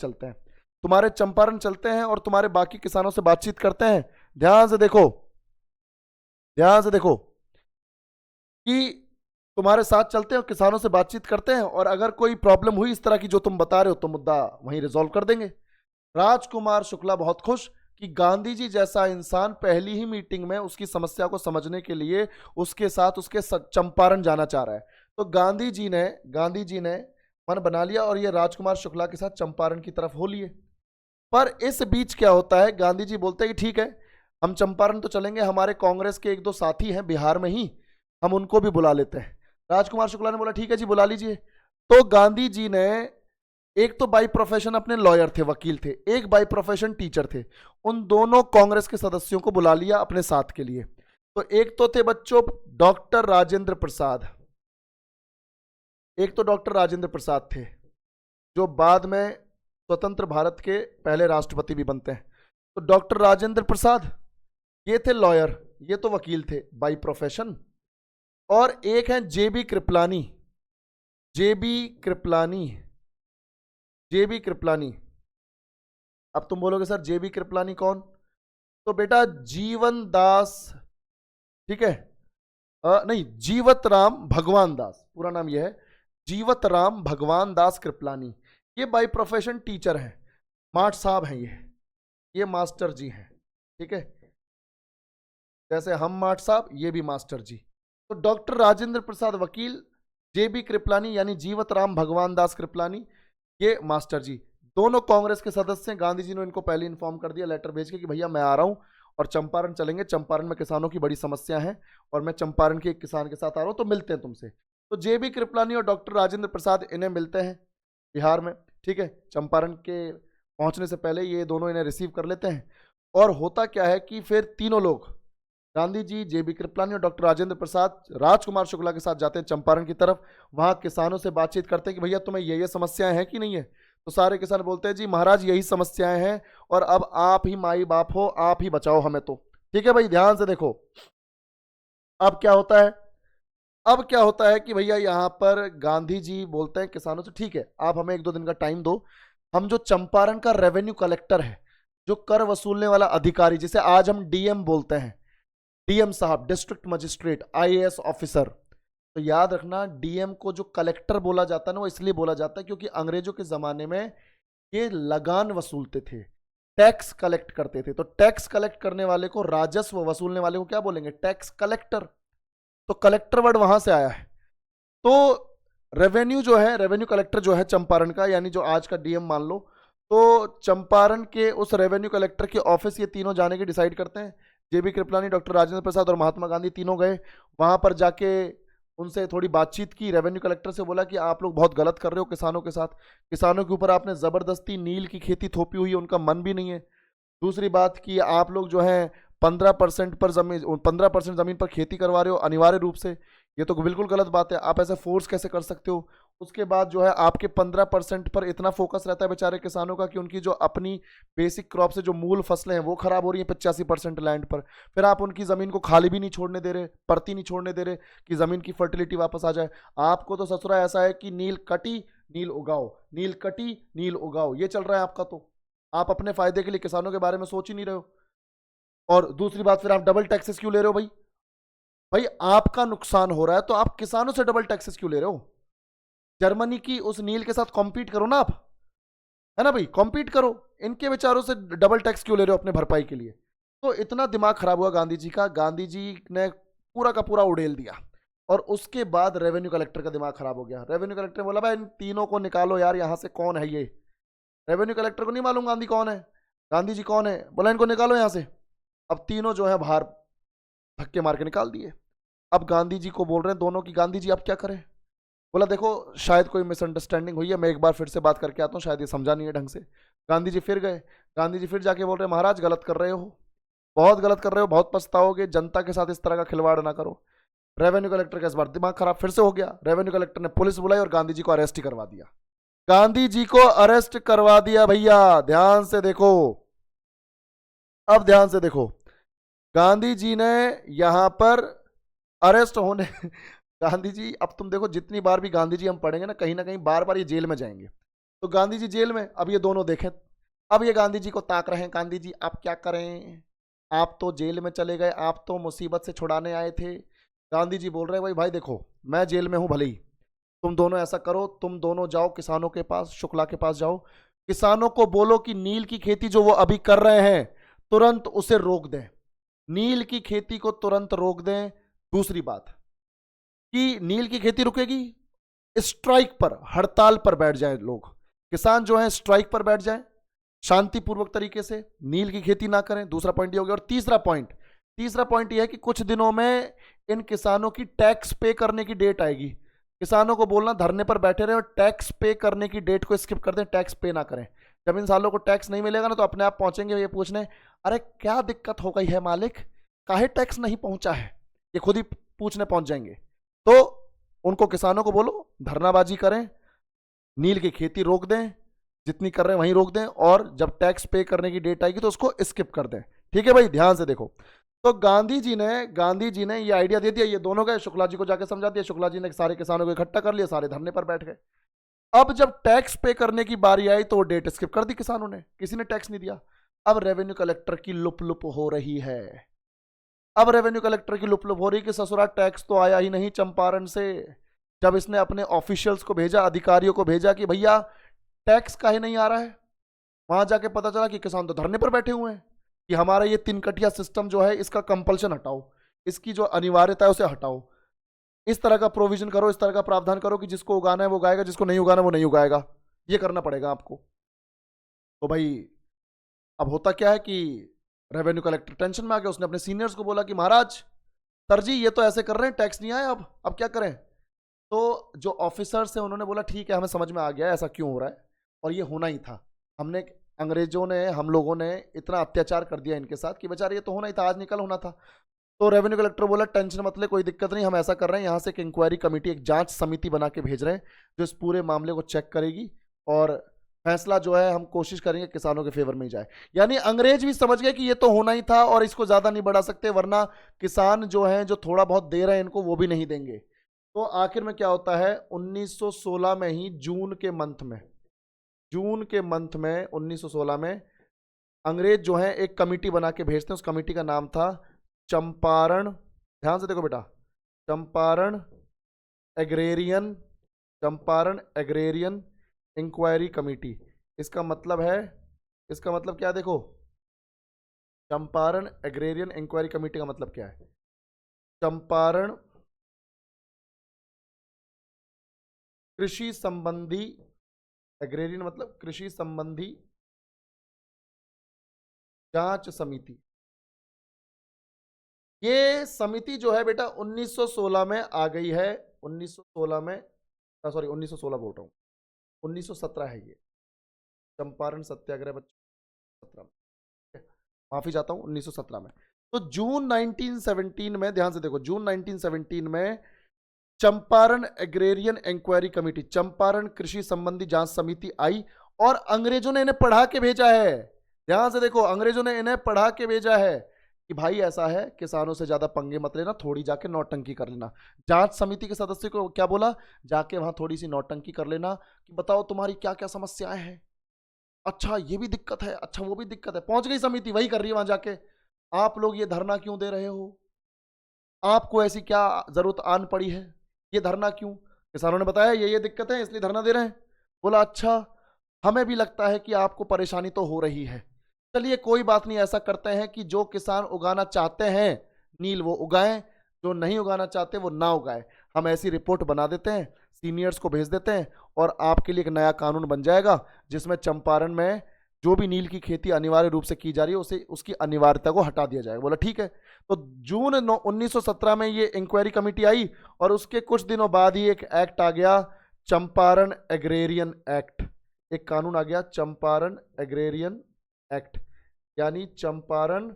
चलते हैं और तुम्हारे बाकी किसानों से बातचीत करते हैं। ध्यान से देखो, कि तुम्हारे साथ चलते हैं और किसानों से बातचीत करते हैं, और अगर कोई प्रॉब्लम हुई इस तरह की जो तुम बता रहे हो तो मुद्दा वहीं रिजॉल्व कर देंगे। राजकुमार शुक्ला बहुत खुश कि गांधी जी जैसा इंसान पहली ही मीटिंग में उसकी समस्या को समझने के लिए उसके साथ उसके चंपारण जाना चाह रहा है। तो गांधी जी ने मन बना लिया और ये राजकुमार शुक्ला के साथ चंपारण की तरफ हो लिए। पर इस बीच क्या होता है, गांधी जी बोलते हैं कि ठीक है हम चंपारण तो चलेंगे, हमारे कांग्रेस के एक दो साथी हैं बिहार में ही, हम उनको भी बुला लेते हैं। राजकुमार शुक्ला ने बोला ठीक है जी बुला लीजिए। तो गांधी जी ने, एक तो बाई प्रोफेशन अपने लॉयर थे, वकील थे, एक बाई प्रोफेशन टीचर थे, उन दोनों कांग्रेस के सदस्यों को बुला लिया अपने साथ के लिए। तो एक तो थे बच्चों डॉक्टर राजेंद्र प्रसाद, थे, जो बाद में स्वतंत्र भारत के पहले राष्ट्रपति भी बनते हैं। तो डॉक्टर राजेंद्र प्रसाद ये थे लॉयर, ये तो वकील थे बाई प्रोफेशन। और एक है जेबी कृपलानी, अब तुम बोलोगे सर जेबी कृपलानी कौन? तो बेटा जीवन दास, ठीक है, नहीं जीवत राम भगवान दास, पूरा नाम यह है जीवत राम भगवान दास कृपलानी। ये बाई प्रोफेशन टीचर हैं, माठ साहब हैं, ये मास्टर जी हैं। ठीक है, जैसे हम माठ साहब, ये भी मास्टर जी। तो डॉक्टर राजेंद्र प्रसाद वकील, जेबी कृपलानी यानी जीवत राम भगवान दास कृपलानी, ये मास्टर जी, दोनों कांग्रेस के सदस्य हैं। गांधी जी ने इनको पहले इन्फॉर्म कर दिया लेटर भेज के कि भैया मैं आ रहा हूं और चंपारण चलेंगे, चंपारण में किसानों की बड़ी समस्या है और मैं चंपारण के एक किसान के साथ आ रहा हूं, तो मिलते हैं तुमसे। तो जेबी कृपलानी और डॉक्टर राजेंद्र प्रसाद इन्हें मिलते हैं बिहार में। ठीक है, चंपारण के पहुंचने से पहले ये दोनों इन्हें रिसीव कर लेते हैं और होता क्या है कि फिर तीनों लोग, गांधी जी, जेबी कृपलानी और डॉक्टर राजेंद्र प्रसाद, राजकुमार शुक्ला के साथ जाते हैं चंपारण की तरफ। वहां किसानों से बातचीत करते हैं कि भैया तुम्हें ये समस्याएं हैं कि नहीं है। तो सारे किसान बोलते हैं जी महाराज यही समस्याएं हैं, और अब आप ही माई बाप हो, आप ही बचाओ हमें तो। ठीक है भाई, ध्यान से देखो अब क्या होता है। अब क्या होता है कि भैया यहाँ पर गांधी जी बोलते हैं किसानों से, ठीक है आप हमें 1-2 दिन का टाइम दो, हम जो चंपारण का रेवेन्यू कलेक्टर है, जो कर वसूलने वाला अधिकारी, जिसे आज हम डीएम बोलते हैं, डीएम साहब, डिस्ट्रिक्ट मजिस्ट्रेट, आईएएस ऑफिसर। तो याद रखना डीएम को जो कलेक्टर बोला जाता है ना, वो इसलिए बोला जाता है क्योंकि अंग्रेजों के जमाने में ये लगान वसूलते थे, टैक्स कलेक्ट करते थे। तो टैक्स कलेक्ट करने वाले को, राजस्व वसूलने वाले को क्या बोलेंगे? Tax collector. तो कलेक्टर वर्ड वहां से आया है। तो रेवेन्यू जो है, रेवेन्यू कलेक्टर जो है चंपारण का, यानी जो आज का डीएम मान लो, तो चंपारण के उस रेवेन्यू कलेक्टर के ऑफिस ये तीनों जाने की डिसाइड करते हैं। जेबी कृपलानी, डॉक्टर राजेंद्र प्रसाद और महात्मा गांधी तीनों गए वहां पर, जाके उनसे थोड़ी बातचीत की। रेवेन्यू कलेक्टर से बोला कि आप लोग बहुत गलत कर रहे हो किसानों के साथ, किसानों के ऊपर आपने जबरदस्ती नील की खेती थोपी हुई है, उनका मन भी नहीं है। दूसरी बात कि आप लोग जो है 15% पर जमीन, 15% जमीन पर खेती करवा रहे हो अनिवार्य रूप से, ये तो बिल्कुल गलत बात है। आप ऐसे फोर्स कैसे कर सकते हो? उसके बाद जो है आपके 15% पर इतना फोकस रहता है बेचारे किसानों का कि उनकी जो अपनी बेसिक क्रॉप से जो मूल फसलें हैं वो खराब हो रही है 85% लैंड पर। फिर आप उनकी जमीन को खाली भी नहीं छोड़ने दे रहे, परती नहीं छोड़ने दे रहे कि जमीन की फर्टिलिटी वापस आ जाए। आपको तो ससुरा ऐसा है कि नील कटी नील उगाओ, नील कटी नील उगाओ, ये चल रहा है आपका। तो आप अपने फायदे के लिए किसानों के बारे में सोच ही नहीं रहे हो। और दूसरी बात, फिर आप डबल टैक्सेस क्यों ले रहे हो भाई? भाई आपका नुकसान हो रहा है तो आप किसानों से डबल टैक्सेस क्यों ले रहे हो? जर्मनी की उस नील के साथ कॉम्पीट करो ना आप, है ना भाई, कॉम्पीट करो। इनके विचारों से डबल टैक्स क्यों ले रहे हो अपने भरपाई के लिए? तो इतना दिमाग खराब हुआ गांधी जी का, गांधी जी ने पूरा का पूरा उड़ेल दिया। और उसके बाद रेवेन्यू कलेक्टर का दिमाग खराब हो गया। रेवेन्यू कलेक्टर ने बोला भाई इन तीनों को निकालो यार यहां से, कौन है ये? रेवेन्यू कलेक्टर को नहीं मालूम गांधी कौन है, गांधी जी कौन है, बोला इनको निकालो यहां से। अब तीनों जो है बाहर धक्के मार के निकाल दिए। अब गांधी जी को बोल रहे हैं दोनों की, गांधी जी अब क्या करें? बोला देखो शायद कोई मिसअंडरस्टैंडिंग हुई है, मैं एक बार फिर से बात करके आता हूँ, शायद ये समझा नहीं है ढंग से। गांधी जी फिर गए, गांधी जी फिर जाके बोल रहे हैं महाराज गलत कर रहे हो, बहुत गलत कर रहे हो, बहुत पछताओगे, जनता के साथ इस तरह का खिलवाड़ ना करो। रेवेन्यू कलेक्टर का इस बार दिमाग खराब फिर से हो गया। रेवेन्यू कलेक्टर ने पुलिस बुलाई और गांधी जी को अरेस्ट ही करवा दिया। गांधी जी को अरेस्ट करवा दिया भैया, ध्यान से देखो, अब ध्यान से देखो। गांधी जी ने यहां पर अरेस्ट होने गांधी जी, अब तुम देखो जितनी बार भी गांधी जी हम पढ़ेंगे ना कहीं बार बार ये जेल में जाएंगे। तो गांधी जी जेल में, अब ये दोनों देखें, अब ये गांधी जी को ताक रहे हैं, गांधी जी आप क्या करें, आप तो जेल में चले गए, आप तो मुसीबत से छुड़ाने आए थे। गांधी जी बोल रहे हैं भाई भाई देखो मैं जेल में हूं भले ही, तुम दोनों ऐसा करो, तुम दोनों जाओ किसानों के पास, शुक्ला के पास जाओ, किसानों को बोलो कि नील की खेती जो वो अभी कर रहे हैं तुरंत उसे रोक दें, नील की खेती को तुरंत रोक दें। दूसरी बात कि नील की खेती रुकेगी, स्ट्राइक पर, हड़ताल पर बैठ जाए लोग, किसान जो है स्ट्राइक पर बैठ जाए, शांतिपूर्वक तरीके से नील की खेती ना करें। दूसरा पॉइंट ये हो गया। और तीसरा पॉइंट ये है कि कुछ दिनों में इन किसानों की टैक्स पे करने की डेट आएगी। किसानों को बोलना धरने पर बैठे रहे और टैक्स पे करने की डेट को स्किप कर दें, टैक्स पे ना करें। जब इन सालों को टैक्स नहीं मिलेगा ना तो अपने आप पहुंचेंगे ये पूछने, अरे क्या दिक्कत हो गई है मालिक, काहे टैक्स नहीं पहुंचा है, ये खुद ही पूछने पहुंच जाएंगे। तो उनको किसानों को बोलो धरनाबाजी करें, नील की खेती रोक दें, जितनी कर रहे हैं वहीं रोक दें, और जब टैक्स पे करने की डेट आएगी तो उसको स्किप कर दें। ठीक है भाई, ध्यान से देखो। तो गांधी जी ने ये आइडिया दे दिया, ये दोनों गए शुक्ला जी को जाके समझा दिया, शुक्ला जी ने सारे किसानों को इकट्ठा कर लिया, सारे धरने पर बैठ गए। अब जब टैक्स पे करने की बारी आई तो वो डेट स्किप कर दी किसानों ने, किसी ने टैक्स नहीं दिया। अब रेवेन्यू कलेक्टर की लुप लुप हो रही है, अब रेवेन्यू कलेक्टर की लुप लुप हो रही कि ससुरा टैक्स तो आया ही नहीं चंपारण से। जब इसने अपने ऑफिशियल्स को भेजा, अधिकारियों को भेजा कि भैया टैक्स काहे नहीं आ रहा है, वहां जाके पता चला कि किसान तो धरने पर बैठे हुए हैं कि हमारा ये 3 कटिया सिस्टम जो है इसका कंपल्शन हटाओ, इसकी जो अनिवार्यता है उसे हटाओ, इस तरह का प्रोविजन करो, इस तरह का प्रावधान करो कि जिसको उगाना है वो उगाएगा, जिसको नहीं उगाना वो नहीं उगाएगा, ये करना पड़ेगा आपको। तो भाई अब होता क्या है कि रेवेन्यू कलेक्टर टेंशन में आ गया, उसने अपने सीनियर्स को बोला कि महाराज सर जी ये तो ऐसे कर रहे हैं, टैक्स नहीं आया, अब क्या करें? तो जो ऑफिसर्स हैं उन्होंने बोला ठीक है हमें समझ में आ गया ऐसा क्यों हो रहा है, और ये होना ही था, हमने अंग्रेजों ने, हम लोगों ने इतना अत्याचार कर दिया इनके साथ कि बेचारे ये तो होना ही था, आज निकल होना था। तो रेवेन्यू कलेक्टर बोला टेंशन मत ले, कोई दिक्कत नहीं, हम ऐसा कर रहे हैं, यहाँ से एक इंक्वायरी कमेटी, एक जांच समिति बना के भेज रहे हैं जो इस पूरे मामले को चेक करेगी और फैसला जो है हम कोशिश करेंगे किसानों के फेवर में ही जाए। यानी अंग्रेज भी समझ गए कि ये तो होना ही था और इसको ज्यादा नहीं बढ़ा सकते, वरना किसान जो है जो थोड़ा बहुत दे रहे हैं इनको वो भी नहीं देंगे। तो आखिर में क्या होता है, 1916 में ही जून के मंथ में 1916 में अंग्रेज जो है एक कमेटी बना के भेजते हैं। उस कमेटी का नाम था चंपारण, ध्यान से देखो बेटा, चंपारण एग्रेरियन इंक्वायरी कमेटी। इसका मतलब है, इसका मतलब क्या है देखो, चंपारण एग्रेरियन इंक्वायरी कमेटी का मतलब क्या है, चंपारण कृषि संबंधी, एग्रेरियन मतलब कृषि संबंधी जांच समिति। ये समिति जो है बेटा 1916 में आ गई है, 1916 में, सॉरी 1916 बोल रहा हूँ, 1917 है ये चंपारण सत्याग्रह बच्चों, 17 में, माफी चाहता हूँ, 1917 में। तो जून 1917 में, ध्यान से देखो, जून 1917 में Champaran agrarian inquiry committee, Champaran कृषि संबंधी जांच समिति आई और अंग्रेजों ने इन्हें पढ़ा के भेजा है। ध्यान से देखो, अंग्रेजों ने इन्हें पढ़ा के भेजा है कि भाई ऐसा है, किसानों से ज्यादा पंगे मत लेना, थोड़ी जाके नौटंकी कर लेना। जांच समिति के सदस्य को क्या बोला, जाके वहां थोड़ी सी नौटंकी कर लेना कि बताओ तुम्हारी क्या क्या समस्याएं हैं, अच्छा ये भी दिक्कत है, अच्छा वो भी दिक्कत है। पहुंच गई समिति, वही कर रही है वहां जाके, आप लोग ये धरना क्यों दे रहे हो, आपको ऐसी क्या जरूरत आन पड़ी है, ये धरना क्यों, किसानों ने बताया ये दिक्कत है इसलिए धरना दे रहे हैं। बोला अच्छा, हमें भी लगता है कि आपको परेशानी तो हो रही है, चलिए कोई बात नहीं, ऐसा करते हैं कि जो किसान उगाना चाहते हैं नील वो उगाएं, जो नहीं उगाना चाहते वो ना उगाएं। हम ऐसी रिपोर्ट बना देते हैं, सीनियर्स को भेज देते हैं और आपके लिए एक नया कानून बन जाएगा जिसमें चंपारण में जो भी नील की खेती अनिवार्य रूप से की जा रही है उसे, उसकी अनिवार्यता को हटा दिया जाएगा। बोला ठीक है। तो जून 1917 में ये इंक्वायरी कमेटी आई और उसके कुछ दिनों बाद ही एक एक्ट आ गया, चंपारण एग्रेरियन एक्ट, एक कानून आ गया चंपारण एग्रेरियन एक्ट, यानी चंपारण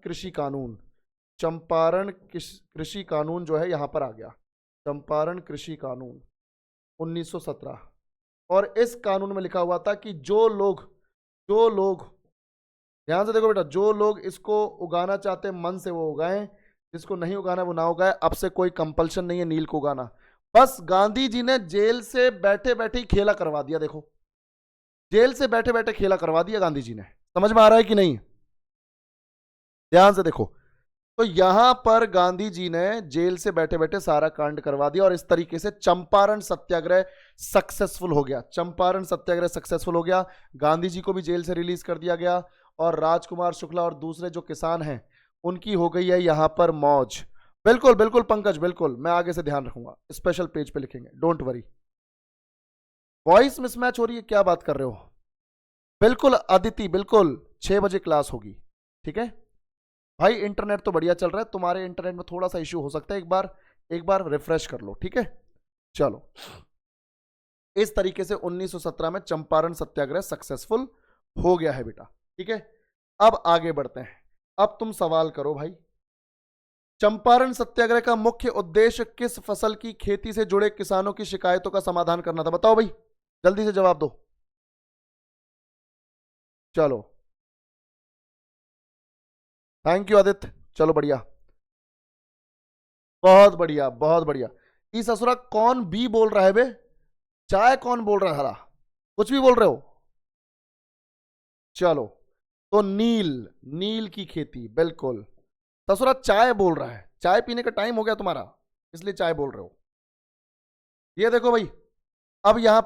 कृषि कानून, चंपारण कृषि कानून जो है यहां पर आ गया, चंपारण कृषि कानून 1917। और इस कानून में लिखा हुआ था कि जो लोग ध्यान से देखो बेटा, जो लोग इसको उगाना चाहते हैं मन से वो उगाएं, जिसको नहीं उगाना वो ना उगाए। अब से कोई कंपल्शन नहीं है नील को उगाना। बस गांधी जी ने जेल से बैठे बैठे ही खेला करवा दिया, देखो जेल से बैठे बैठे खेला करवा दिया गांधी जी ने। समझ में आ रहा है कि नहीं, ध्यान से देखो। तो यहां पर गांधी जी ने जेल से बैठे बैठे सारा कांड करवा दिया और इस तरीके से चंपारण सत्याग्रह सक्सेसफुल हो गया, चंपारण सत्याग्रह सक्सेसफुल हो गया। गांधी जी को भी जेल से रिलीज कर दिया गया और राजकुमार शुक्ला और दूसरे जो किसान हैं उनकी हो गई है यहां पर मौज। बिल्कुल बिल्कुल पंकज, बिल्कुल मैं आगे से ध्यान रखूंगा, स्पेशल पेज पे लिखेंगे, डोंट वरी। वॉइस मिसमैच हो रही है, क्या बात कर रहे हो? बिल्कुल अदिति, बिल्कुल 6 बजे क्लास होगी, ठीक है भाई। इंटरनेट तो बढ़िया चल रहा है, तुम्हारे इंटरनेट में थोड़ा सा इश्यू हो सकता है, एक बार रिफ्रेश कर लो, ठीक है। चलो, इस तरीके से 1917 में चंपारण सत्याग्रह सक्सेसफुल हो गया है बेटा, ठीक है। अब आगे बढ़ते हैं, अब तुम सवाल करो भाई। चंपारण सत्याग्रह का मुख्य उद्देश्य किस फसल की खेती से जुड़े किसानों की शिकायतों का समाधान करना था? बताओ भाई, जल्दी से जवाब दो। चलो, थैंक यू आदित्य, चलो बढ़िया, बहुत बढ़िया बहुत बढ़िया। इस असुरा कौन बी बोल रहा है बे? चाय कौन बोल रहा है? हरा कुछ भी बोल रहे हो? चलो, तो नील की खेती, बिल्कुल। ससुरा चाय बोल रहा है, चाय पीने का टाइम हो गया तुम्हारा इसलिए चाय बोल रहे हो। ये देखो भाई, अब यहां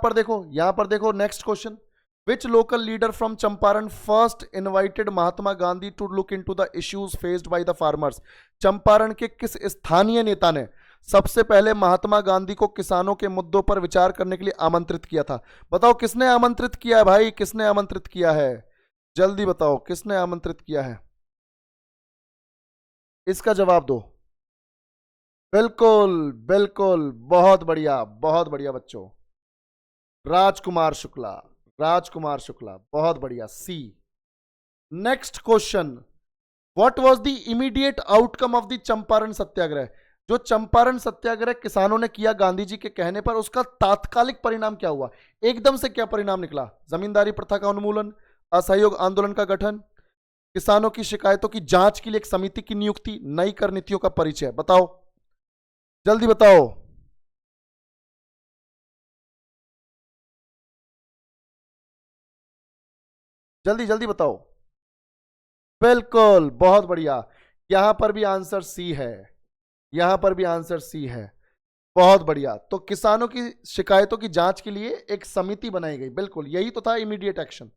पर देखो next question. Which local leader from Champaran first invited Mahatma Gandhi to look into the issues faced by the farmers? Champaran के किस स्थानीय नेता ने सबसे पहले महात्मा गांधी को किसानों के मुद्दों पर विचार करने के लिए आमंत्रित किया था? बताओ किसने आमंत्रित किया है भाई, किसने आमंत्रित किया है? जल्दी बताओ किसने आमंत्रित किया है, इसका जवाब दो। बिल्कुल बिल्कुल, बहुत बढ़िया बच्चों, राजकुमार शुक्ला, राजकुमार शुक्ला, बहुत बढ़िया, C. Next question, what was the immediate outcome of the Champaran Satyagraha? जो चंपारण सत्याग्रह किसानों ने किया गांधी जी के कहने पर, उसका तात्कालिक परिणाम क्या हुआ? एकदम से क्या परिणाम निकला? जमींदारी प्रथा का उन्मूलन, असहयोग आंदोलन का गठन, किसानों की शिकायतों की जांच के लिए एक समिति की नियुक्ति, नई कर नीतियों का परिचय। बताओ, जल्दी बताओ। जल्दी जल्दी बताओ। बिल्कुल, बहुत बढ़िया। यहां पर भी आंसर सी है, यहां पर भी आंसर सी है, बहुत बढ़िया। तो किसानों की शिकायतों की जांच के लिए एक समिति बनाई गई, बिल्कुल यही तो था इमीडिएट एक्शन।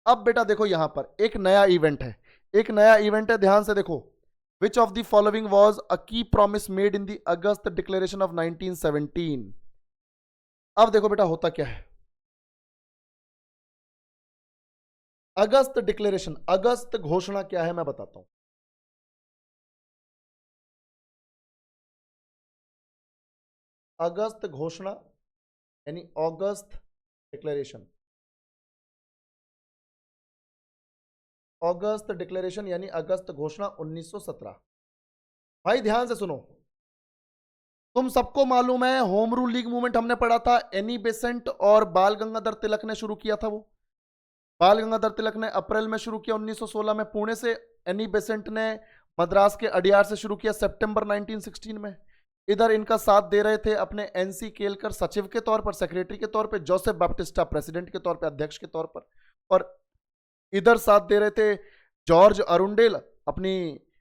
अब बेटा देखो, यहां पर एक नया इवेंट है, एक नया इवेंट है, ध्यान से देखो। Which of the following was a key promise made in the August declaration of 1917? अब देखो बेटा होता क्या है। अगस्त डिक्लेरेशन, अगस्त घोषणा क्या है मैं बताता हूं। अगस्त घोषणा यानी अगस्त डिक्लेरेशन, अगस्त डिक्लेरेशन यानी अगस्त घोषणा 1917। भाई ध्यान से सुनो, तुम सबको मालूम है होम रूल लीग मूवमेंट हमने पढ़ा था, एनी बेसेंट और बाल गंगाधर तिलक ने शुरू किया था। वो बाल गंगाधर तिलक ने अप्रैल में शुरू किया 1916 में पुणे से, एनी बेसेंट ने मद्रास के अडियार से शुरू किया सितंबर 1916 में। इधर इनका साथ दे रहे थे अपने एनसी केलकर सचिव के तौर पर, सेक्रेटरी के तौर पर, जोसेफ बैप्टिस्टा प्रेसिडेंट के तौर पर, अध्यक्ष के तौर पर, और इधर साथ दे रहे थे जॉर्ज अरुंडेल अपनी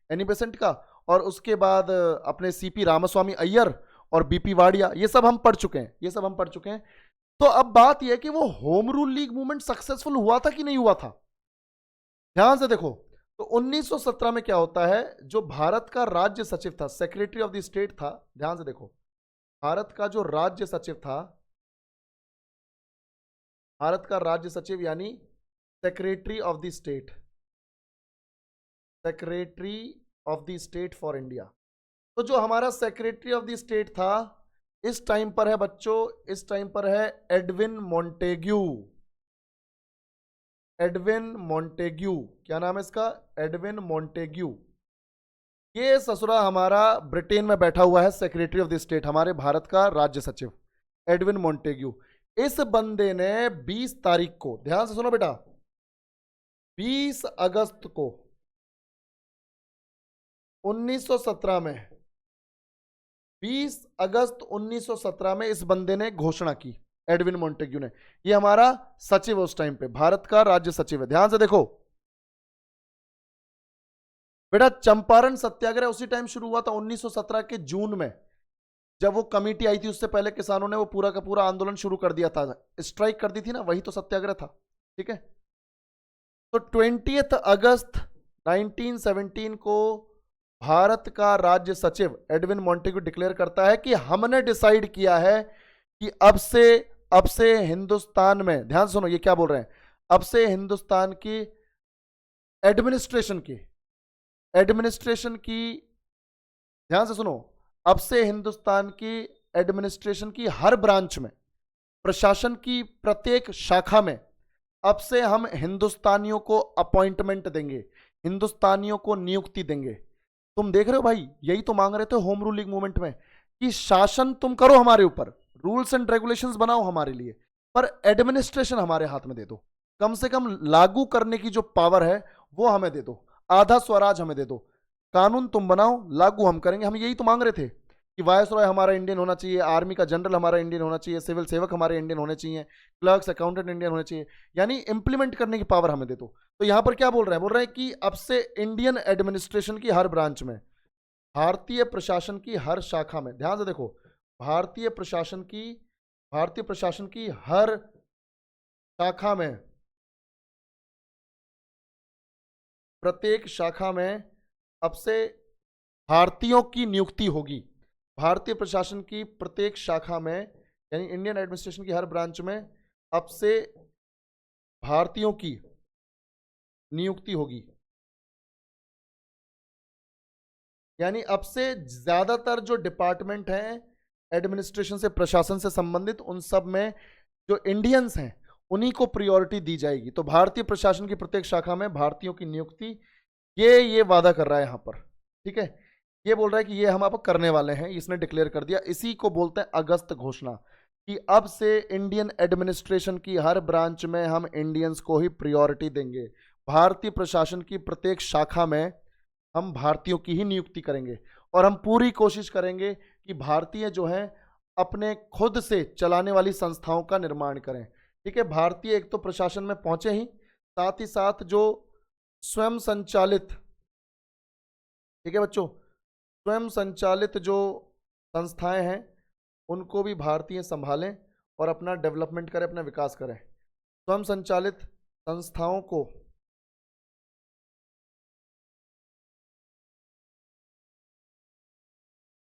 एनी बेसेंट का, और उसके बाद अपने सीपी रामास्वामी अय्यर और बीपी वाडिया। ये सब हम पढ़ चुके हैं, ये सब हम पढ़ चुके हैं। तो अब बात यह कि वो home rule league movement successful हुआ था कि नहीं हुआ था? ध्यान से देखो, तो 1917 में क्या होता है, जो भारत का राज्य सचिव था, सेक्रेटरी ऑफ द स्टेट था, ध्यान से देखो, भारत का जो राज्य सचिव था, भारत का राज्य सचिव यानी secretary of the state, secretary of the state for India. तो जो हमारा सेक्रेटरी ऑफ द स्टेट था इस टाइम पर है बच्चों, इस टाइम पर है एडविन मॉन्टेग्यू। एडविन मॉन्टेग्यू, क्या नाम है इसका? Edwin Montagu. ये ससुरा हमारा ब्रिटेन में बैठा हुआ है, सेक्रेटरी ऑफ द स्टेट, हमारे भारत का राज्य सचिव एडविन मॉन्टेग्यू। इस बंदे ने 20 तारीख को, ध्यान से सुनो बेटा, 20 अगस्त को 1917 में, 20 अगस्त 1917 में इस बंदे ने घोषणा की, एडविन मॉन्टेग्यू ने। ये हमारा सचिव है उस टाइम पे, भारत का राज्य सचिव है। ध्यान से देखो बेटा, चंपारण सत्याग्रह उसी टाइम शुरू हुआ था 1917 के जून में, जब वो कमेटी आई थी। उससे पहले किसानों ने वो पूरा का पूरा आंदोलन शुरू कर दिया था, स्ट्राइक कर दी थी ना, वही तो सत्याग्रह था। ठीक है, तो 20 अगस्त 1917 को भारत का राज्य सचिव एडविन मॉन्टेग्यू डिक्लेयर करता है कि हमने डिसाइड किया है कि अब से हिंदुस्तान में, ध्यान सुनो ये क्या बोल रहे हैं, अब से हिंदुस्तान की एडमिनिस्ट्रेशन की, ध्यान से सुनो, अब से हिंदुस्तान की एडमिनिस्ट्रेशन की हर ब्रांच में, प्रशासन की प्रत्येक शाखा में, अब से हम हिंदुस्तानियों को अपॉइंटमेंट देंगे, हिंदुस्तानियों को नियुक्ति देंगे। तुम देख रहे हो भाई, यही तो मांग रहे थे होम रूल लीग मूवमेंट में कि शासन तुम करो हमारे ऊपर, रूल्स एंड रेगुलेशंस बनाओ हमारे लिए, पर एडमिनिस्ट्रेशन हमारे हाथ में दे दो, कम से कम लागू करने की जो पावर है वो हमें दे दो, आधा स्वराज हमें दे दो, कानून तुम बनाओ, लागू हम करेंगे। हम यही तो मांग रहे थे कि वायसरॉय हमारा इंडियन होना चाहिए, आर्मी का जनरल हमारा इंडियन होना चाहिए, सिविल सेवक हमारे इंडियन होने चाहिए, क्लर्क्स अकाउंटेंट इंडियन होने चाहिए, यानी इंप्लीमेंट करने की पावर हमें दे दो। तो यहां पर क्या बोल रहे हैं कि अब से इंडियन एडमिनिस्ट्रेशन की हर ब्रांच में, भारतीय प्रशासन की हर शाखा में, ध्यान से देखो, भारतीय प्रशासन की हर शाखा में, प्रत्येक शाखा में अब से भारतीयों की नियुक्ति होगी। भारतीय प्रशासन की प्रत्येक शाखा में यानी इंडियन एडमिनिस्ट्रेशन की हर ब्रांच में अब से भारतीयों की नियुक्ति होगी, यानी अब से ज्यादातर जो डिपार्टमेंट हैं एडमिनिस्ट्रेशन से, प्रशासन से संबंधित, उन सब में जो इंडियंस हैं उन्हीं को प्रायोरिटी दी जाएगी। तो भारतीय प्रशासन की प्रत्येक शाखा में भारतीयों की नियुक्ति, ये वादा कर रहा है यहां पर, ठीक है। ये बोल रहा है कि ये हम अब करने वाले हैं, इसने डिक्लेयर कर दिया। इसी को बोलते हैं अगस्त घोषणा, कि अब से इंडियन एडमिनिस्ट्रेशन की हर ब्रांच में हम इंडियंस को ही प्रायोरिटी देंगे। भारतीय प्रशासन की प्रत्येक शाखा में हम भारतीयों की ही नियुक्ति करेंगे, और हम पूरी कोशिश करेंगे कि भारतीय जो हैं अपने खुद से चलाने वाली संस्थाओं का निर्माण करें, ठीक है। भारतीय एक तो प्रशासन में पहुंचे ही, साथ ही साथ जो स्वयं संचालित, ठीक है बच्चों, स्वयं संचालित जो संस्थाएं हैं उनको भी भारतीय संभालें और अपना डेवलपमेंट करें, अपना विकास करें। स्वयं संचालित संस्थाओं को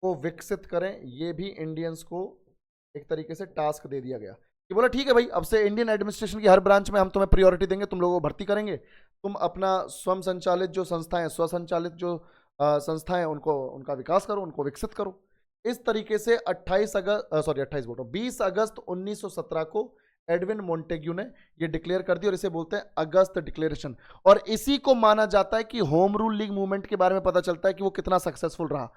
विकसित करें, ये भी इंडियंस को एक तरीके से टास्क दे दिया गया। कि बोला ठीक है भाई, अब से इंडियन एडमिनिस्ट्रेशन की हर ब्रांच में हम तुम्हें प्रायोरिटी देंगे, तुम लोगों को भर्ती करेंगे, तुम अपना स्वयं संचालित जो संस्थाएं, स्वसंचालित जो संस्थाएं, उनको उनका विकास करो, उनको विकसित करो। इस तरीके से 20 अगस्त 1917 को एडविन मोंटेग्यू ने ये डिक्लेयर कर दी, और इसे बोलते हैं अगस्त डिक्लेरेशन। और इसी को माना जाता है कि होम रूल लीग मूवमेंट के बारे में पता चलता है कि वो कितना सक्सेसफुल रहा।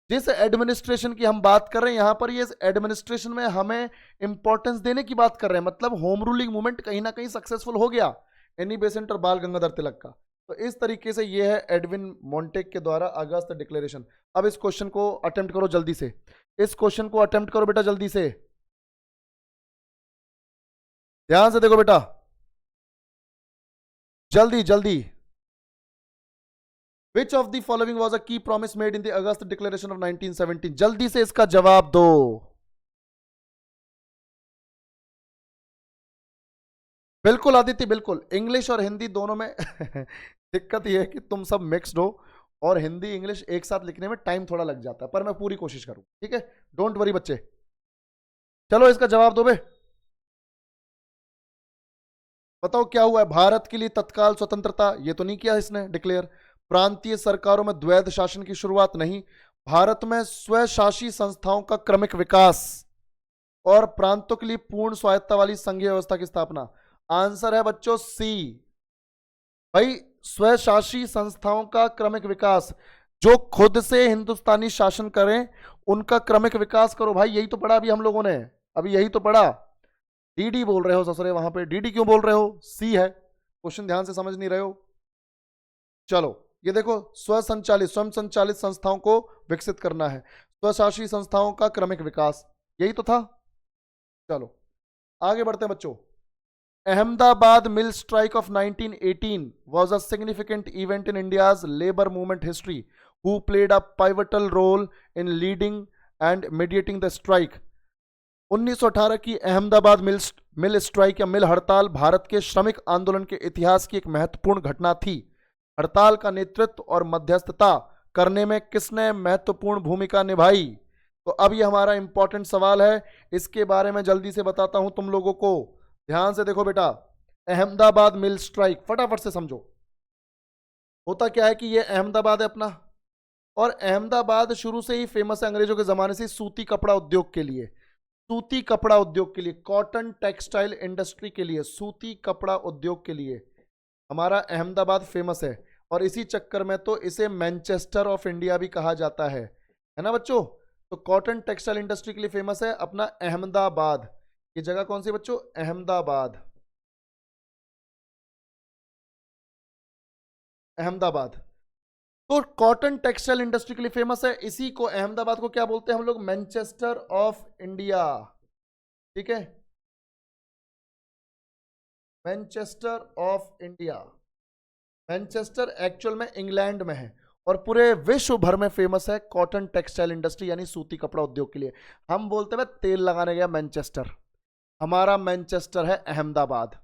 जिस एडमिनिस्ट्रेशन की हम बात कर रहे हैं यहां पर, ये एडमिनिस्ट्रेशन में हमें इंपॉर्टेंस देने की बात कर रहे हैं, मतलब होम रूलिंग मूवमेंट कहीं ना कहीं सक्सेसफुल हो गया, एनी बेसेंट और बाल गंगाधर तिलक का। तो इस तरीके से ये है एडविन मोंटेक के द्वारा अगस्त डिक्लेरेशन। अब इस क्वेश्चन को अटेम्प्ट करो जल्दी से, इस क्वेश्चन को अटेम्प्ट करो बेटा जल्दी से, ध्यान से देखो बेटा, जल्दी जल्दी। Which of the following was a key promise made in the August Declaration of 1917? जल्दी से इसका जवाब दो। बिल्कुल आदित्य, बिल्कुल। इंग्लिश और हिंदी दोनों में दिक्कत यह है कि तुम सब मिक्स्ड हो, और हिंदी इंग्लिश एक साथ लिखने में टाइम थोड़ा लग जाता है, पर मैं पूरी कोशिश करूं, ठीक है। डोंट वरी बच्चे, चलो इसका जवाब दो बे। बताओ क्या हुआ है। भारत के लिए तत्काल स्वतंत्रता, ये तो नहीं किया इसने डिक्लेयर। प्रांतीय सरकारों में द्वैध शासन की शुरुआत नहीं। भारत में स्वशासी संस्थाओं का क्रमिक विकास, और प्रांतों के लिए पूर्ण स्वायत्ता वाली संघीय व्यवस्था की स्थापना। आंसर है बच्चों सी। भाई स्वशासी संस्थाओं का क्रमिक विकास, जो खुद से हिंदुस्तानी शासन करें उनका क्रमिक विकास करो। भाई यही तो पढ़ा अभी हम लोगों ने, अभी यही तो पढ़ा। डीडी बोल रहे हो ससुरे, वहां पे डीडी क्यों बोल रहे हो, सी है। क्वेश्चन ध्यान से समझ नहीं रहे हो। चलो ये देखो, स्वसंचालित, स्वयं संचालित संस्थाओं को विकसित करना है, स्वशासी संस्थाओं का क्रमिक विकास, यही तो था। चलो आगे बढ़ते हैं बच्चों। अहमदाबाद मिल strike off 1918 was a significant event in India's labor movement history, who played a pivotal role in leading and mediating the strike. 1918 की अहमदाबाद मिल स्ट्राइक या मिल हड़ताल भारत के श्रमिक आंदोलन के इतिहास की एक महत्वपूर्ण घटना थी। हड़ताल का नेतृत्व और मध्यस्थता करने में किसने महत्वपूर्ण भूमिका निभाई? तो अब ये हमारा इंपॉर्टेंट सवाल है, इसके बारे में जल्दी से बताता हूं तुम लोगों को। ध्यान से देखो बेटा, अहमदाबाद मिल स्ट्राइक फटाफट से समझो। होता क्या है कि ये अहमदाबाद है अपना, और अहमदाबाद शुरू से ही फेमस है अंग्रेजों के जमाने से सूती कपड़ा उद्योग के लिए, सूती कपड़ा उद्योग के लिए, कॉटन टेक्सटाइल इंडस्ट्री के लिए, सूती कपड़ा उद्योग के लिए हमारा अहमदाबाद फेमस है। और इसी चक्कर में तो इसे मैनचेस्टर ऑफ इंडिया भी कहा जाता है ना बच्चों। तो कॉटन टेक्सटाइल इंडस्ट्री के लिए फेमस है अपना अहमदाबाद। ये जगह कौन सी बच्चों? अहमदाबाद, अहमदाबाद। तो कॉटन टेक्सटाइल इंडस्ट्री के लिए फेमस है, इसी को अहमदाबाद को क्या बोलते हैं हम लोग? मैनचेस्टर ऑफ इंडिया, ठीक है, Manchester of India. Manchester actual में इंग्लैंड में है, और पूरे विश्व भर में फेमस है कॉटन टेक्सटाइल इंडस्ट्री यानी सूती कपड़ा उद्योग के लिए। हम बोलते हैं तेल लगाने गया मैनचेस्टर, हमारा मैनचेस्टर है अहमदाबाद।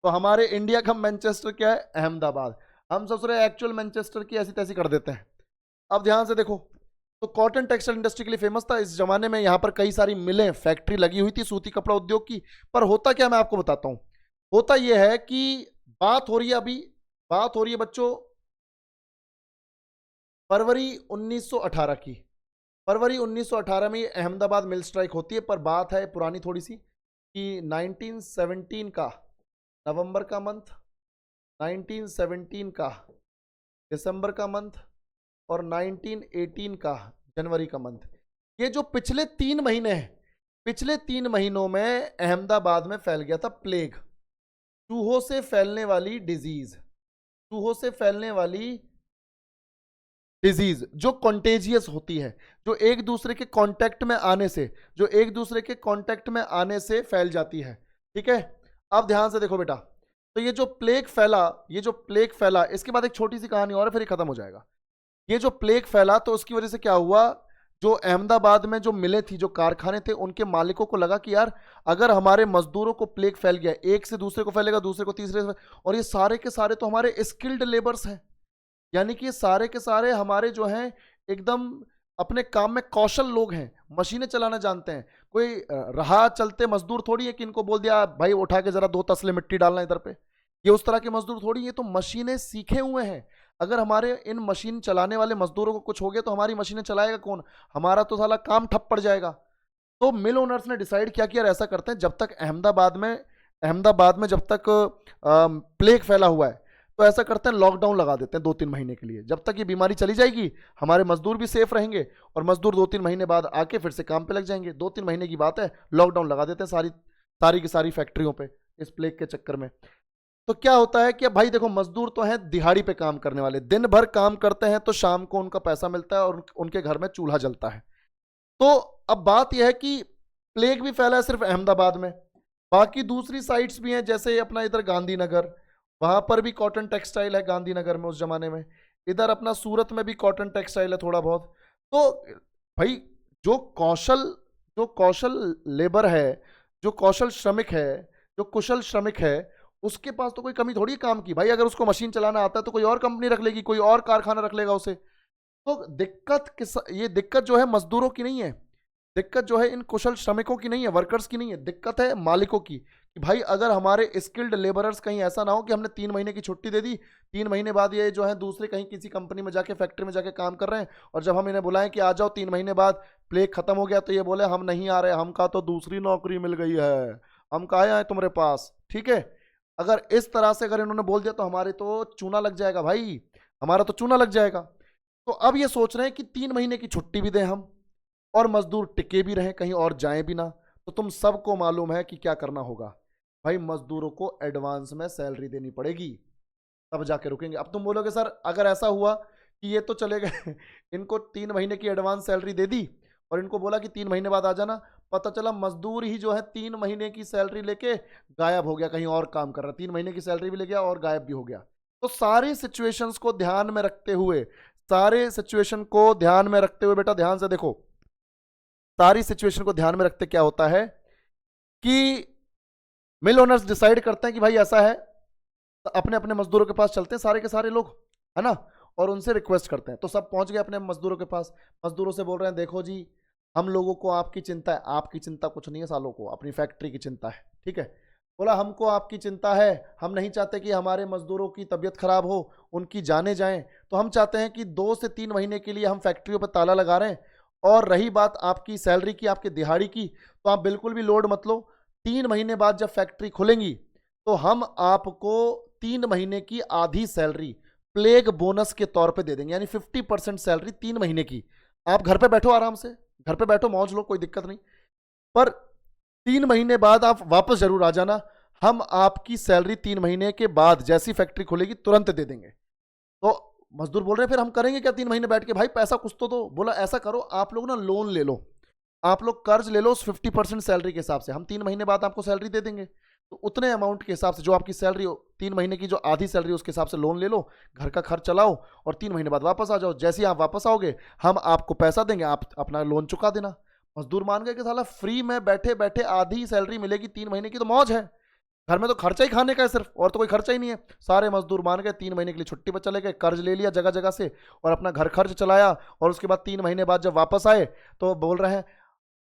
तो हमारे इंडिया का मैनचेस्टर क्या है? अहमदाबाद। हम ससुरे एक्चुअल मैनचेस्टर की ऐसी तैसी कर देते हैं। अब ध्यान से देखो, तो कॉटन टेक्सटाइल इंडस्ट्री के लिए फेमस था। इस जमाने में यहाँ पर कई सारी मिलें, फैक्ट्री लगी हुई थी सूती कपड़ा उद्योग की। पर होता क्या, मैं आपको बताता हूँ। होता यह है कि बात हो रही है, अभी बात हो रही है बच्चों फरवरी 1918 की। फरवरी 1918 में अहमदाबाद मिल स्ट्राइक होती है, पर बात है पुरानी थोड़ी सी कि 1917 का नवंबर का मंथ, 1917 का दिसंबर का मंथ और 1918 का जनवरी का मंथ। ये जो पिछले 3 महीने हैं, पिछले 3 महीनों में अहमदाबाद में फैल गया था प्लेग, चूहों से फैलने वाली डिजीज, चूहों से फैलने वाली डिजीज जो कॉन्टेजियस होती है, जो एक दूसरे के कांटेक्ट में आने से, जो एक दूसरे के कांटेक्ट में आने से फैल जाती है। ठीक है, अब ध्यान से देखो बेटा, तो ये जो प्लेग फैला, ये जो प्लेग फैला, इसके बाद एक छोटी सी कहानी और है, फिर ये खत्म हो जाएगा। ये जो प्लेग फैला तो उसकी वजह से क्या हुआ, जो अहमदाबाद में जो मिलें थी, जो कारखाने थे, उनके मालिकों को लगा कि यार अगर हमारे मजदूरों को प्लेग फैल गया, एक से दूसरे को फैलेगा, दूसरे को तीसरे से, और ये सारे के सारे तो हमारे स्किल्ड लेबर्स हैं, यानी कि ये सारे के सारे हमारे जो हैं एकदम अपने काम में कौशल लोग हैं, मशीनें चलाना जानते हैं। कोई राह चलते मजदूर थोड़ी है कि इनको बोल दिया भाई उठा के जरा 2 तसले मिट्टी डालना इधर पे, ये उस तरह के मजदूर थोड़ी, ये तो मशीनें सीखे हुए हैं। अगर हमारे इन मशीन चलाने वाले मजदूरों को कुछ हो गया तो हमारी मशीनें चलाएगा कौन, हमारा तो साला काम ठप पड़ जाएगा। तो मिल ओनर्स ने डिसाइड किया कि यार ऐसा करते हैं, जब तक अहमदाबाद में जब तक प्लेग फैला हुआ है तो ऐसा करते हैं लॉकडाउन लगा देते हैं 2-3 महीने के लिए, जब तक ये बीमारी चली जाएगी हमारे मजदूर भी सेफ रहेंगे और मजदूर 2-3 महीने बाद आके फिर से काम पे लग जाएंगे। 2-3 महीने की बात है, लॉकडाउन लगा देते हैं सारी की सारी फैक्ट्रियों पे इस प्लेग के चक्कर में। तो क्या होता है कि भाई देखो मजदूर तो हैं दिहाड़ी पे काम करने वाले, दिन भर काम करते हैं तो शाम को उनका पैसा मिलता है और उनके घर में चूल्हा जलता है। तो अब बात यह है कि प्लेग भी फैला है सिर्फ अहमदाबाद में, बाकी दूसरी साइट्स भी हैं, जैसे अपना इधर गांधीनगर, वहां पर भी कॉटन टेक्सटाइल है गांधीनगर में उस जमाने में, इधर अपना सूरत में भी कॉटन टेक्सटाइल है थोड़ा बहुत। तो भाई जो कौशल लेबर है, जो कौशल श्रमिक है, जो कुशल श्रमिक है, उसके पास तो कोई कमी थोड़ी है काम की। भाई अगर उसको मशीन चलाना आता है तो कोई और कंपनी रख लेगी, कोई और कारखाना रख लेगा उसे। तो ये दिक्कत जो है मजदूरों की नहीं है, दिक्कत जो है इन कुशल श्रमिकों की नहीं है, वर्कर्स की नहीं है, दिक्कत है मालिकों की कि भाई अगर हमारे स्किल्ड लेबरर्स कहीं ऐसा ना हो कि हमने 3 महीने की छुट्टी दे दी, 3 महीने बाद ये जो है दूसरे कहीं किसी कंपनी में जाके फैक्ट्री में जाके काम कर रहे हैं, और जब हम इन्हें बुलाएं कि आ जाओ 3 महीने बाद प्लेग खत्म हो गया तो ये बोले हम नहीं आ रहे, हमका तो दूसरी नौकरी मिल गई है, हम कहाँ आए तुम्हारे पास। ठीक है, अगर इस तरह से अगर इन्होंने बोल दिया तो हमारे तो चूना लग जाएगा भाई, हमारा तो चूना लग जाएगा। तो अब ये सोच रहे हैं कि 3 महीने की छुट्टी भी दें हम और मजदूर टिके भी रहें, कहीं और जाएं भी ना। तो तुम सबको मालूम है कि क्या करना होगा भाई, मजदूरों को एडवांस में सैलरी देनी पड़ेगी, तब जाके रुकेंगे। अब तुम बोलोगे सर अगर ऐसा हुआ कि ये तो चले गए इनको 3 महीने की एडवांस सैलरी दे दी और इनको बोला कि 3 महीने बाद आ जाना, पता चला मजदूर ही जो है 3 महीने की सैलरी लेके गायब हो गया, कहीं और काम कर रहा, 3 महीने की सैलरी भी ले गया और गायब भी हो गया। तो सारी सिचुएशंस को ध्यान में रखते हुए, सारे सिचुएशन को ध्यान में रखते हुए बेटा ध्यान से देखो, सारी सिचुएशन को ध्यान में रखते क्या होता है कि मिल ओनर्स डिसाइड करते हैं कि भाई ऐसा है, तो अपने अपने मजदूरों के पास चलते हैं सारे के सारे लोग, है ना, और उनसे रिक्वेस्ट करते हैं। तो सब पहुंच गए अपने मजदूरों के पास, मजदूरों से बोल रहे हैं देखो जी हम लोगों को आपकी चिंता है, आपकी चिंता कुछ नहीं है, सालों को अपनी फैक्ट्री की चिंता है। ठीक है, बोला हमको आपकी चिंता है, हम नहीं चाहते कि हमारे मजदूरों की तबीयत खराब हो, उनकी जाने जाएं, तो हम चाहते हैं कि 2 से 3 महीने के लिए हम फैक्ट्रियों पर ताला लगा रहे हैं। और रही बात आपकी सैलरी की, आपके दिहाड़ी की, तो आप बिल्कुल भी लोड मत लो, 3 महीने बाद जब फैक्ट्री खुलेंगी तो हम आपको 3 महीने की आधी सैलरी प्लेग बोनस के तौर पे दे देंगे, यानी 50% सैलरी 3 महीने की। आप घर पे बैठो, आराम से घर पे बैठो, मौज लो, कोई दिक्कत नहीं, पर 3 महीने बाद आप वापस जरूर आ जाना, हम आपकी सैलरी 3 महीने के बाद जैसी फैक्ट्री खुलेगी तुरंत दे देंगे। तो मजदूर बोल रहे हैं फिर हम करेंगे क्या 3 महीने बैठ के, भाई पैसा कुछ तो दो। बोला ऐसा करो आप लोग ना लोन ले लो, आप लोग कर्ज ले लो उस 50% सैलरी के हिसाब से, हम 3 महीने बाद आपको सैलरी दे देंगे, तो उतने अमाउंट के हिसाब से जो आपकी सैलरी हो, 3 महीने की जो आधी सैलरी उसके हिसाब से लोन ले लो, घर का खर्च चलाओ और 3 महीने बाद वापस आ जाओ। जैसे ही आप वापस आओगे हम आपको पैसा देंगे, आप अपना लोन चुका देना। मजदूर मान गए कि साला फ्री में बैठे बैठे आधी सैलरी मिलेगी 3 महीने की, तो मौज है, घर में तो खर्चा ही खाने का है सिर्फ, और तो कोई खर्चा ही नहीं है। सारे मजदूर मान गए, 3 महीने के लिए छुट्टी पर चले गए, कर्ज ले लिया जगह जगह से और अपना घर खर्च चलाया। और उसके बाद 3 महीने बाद जब वापस आए तो बोल रहे हैं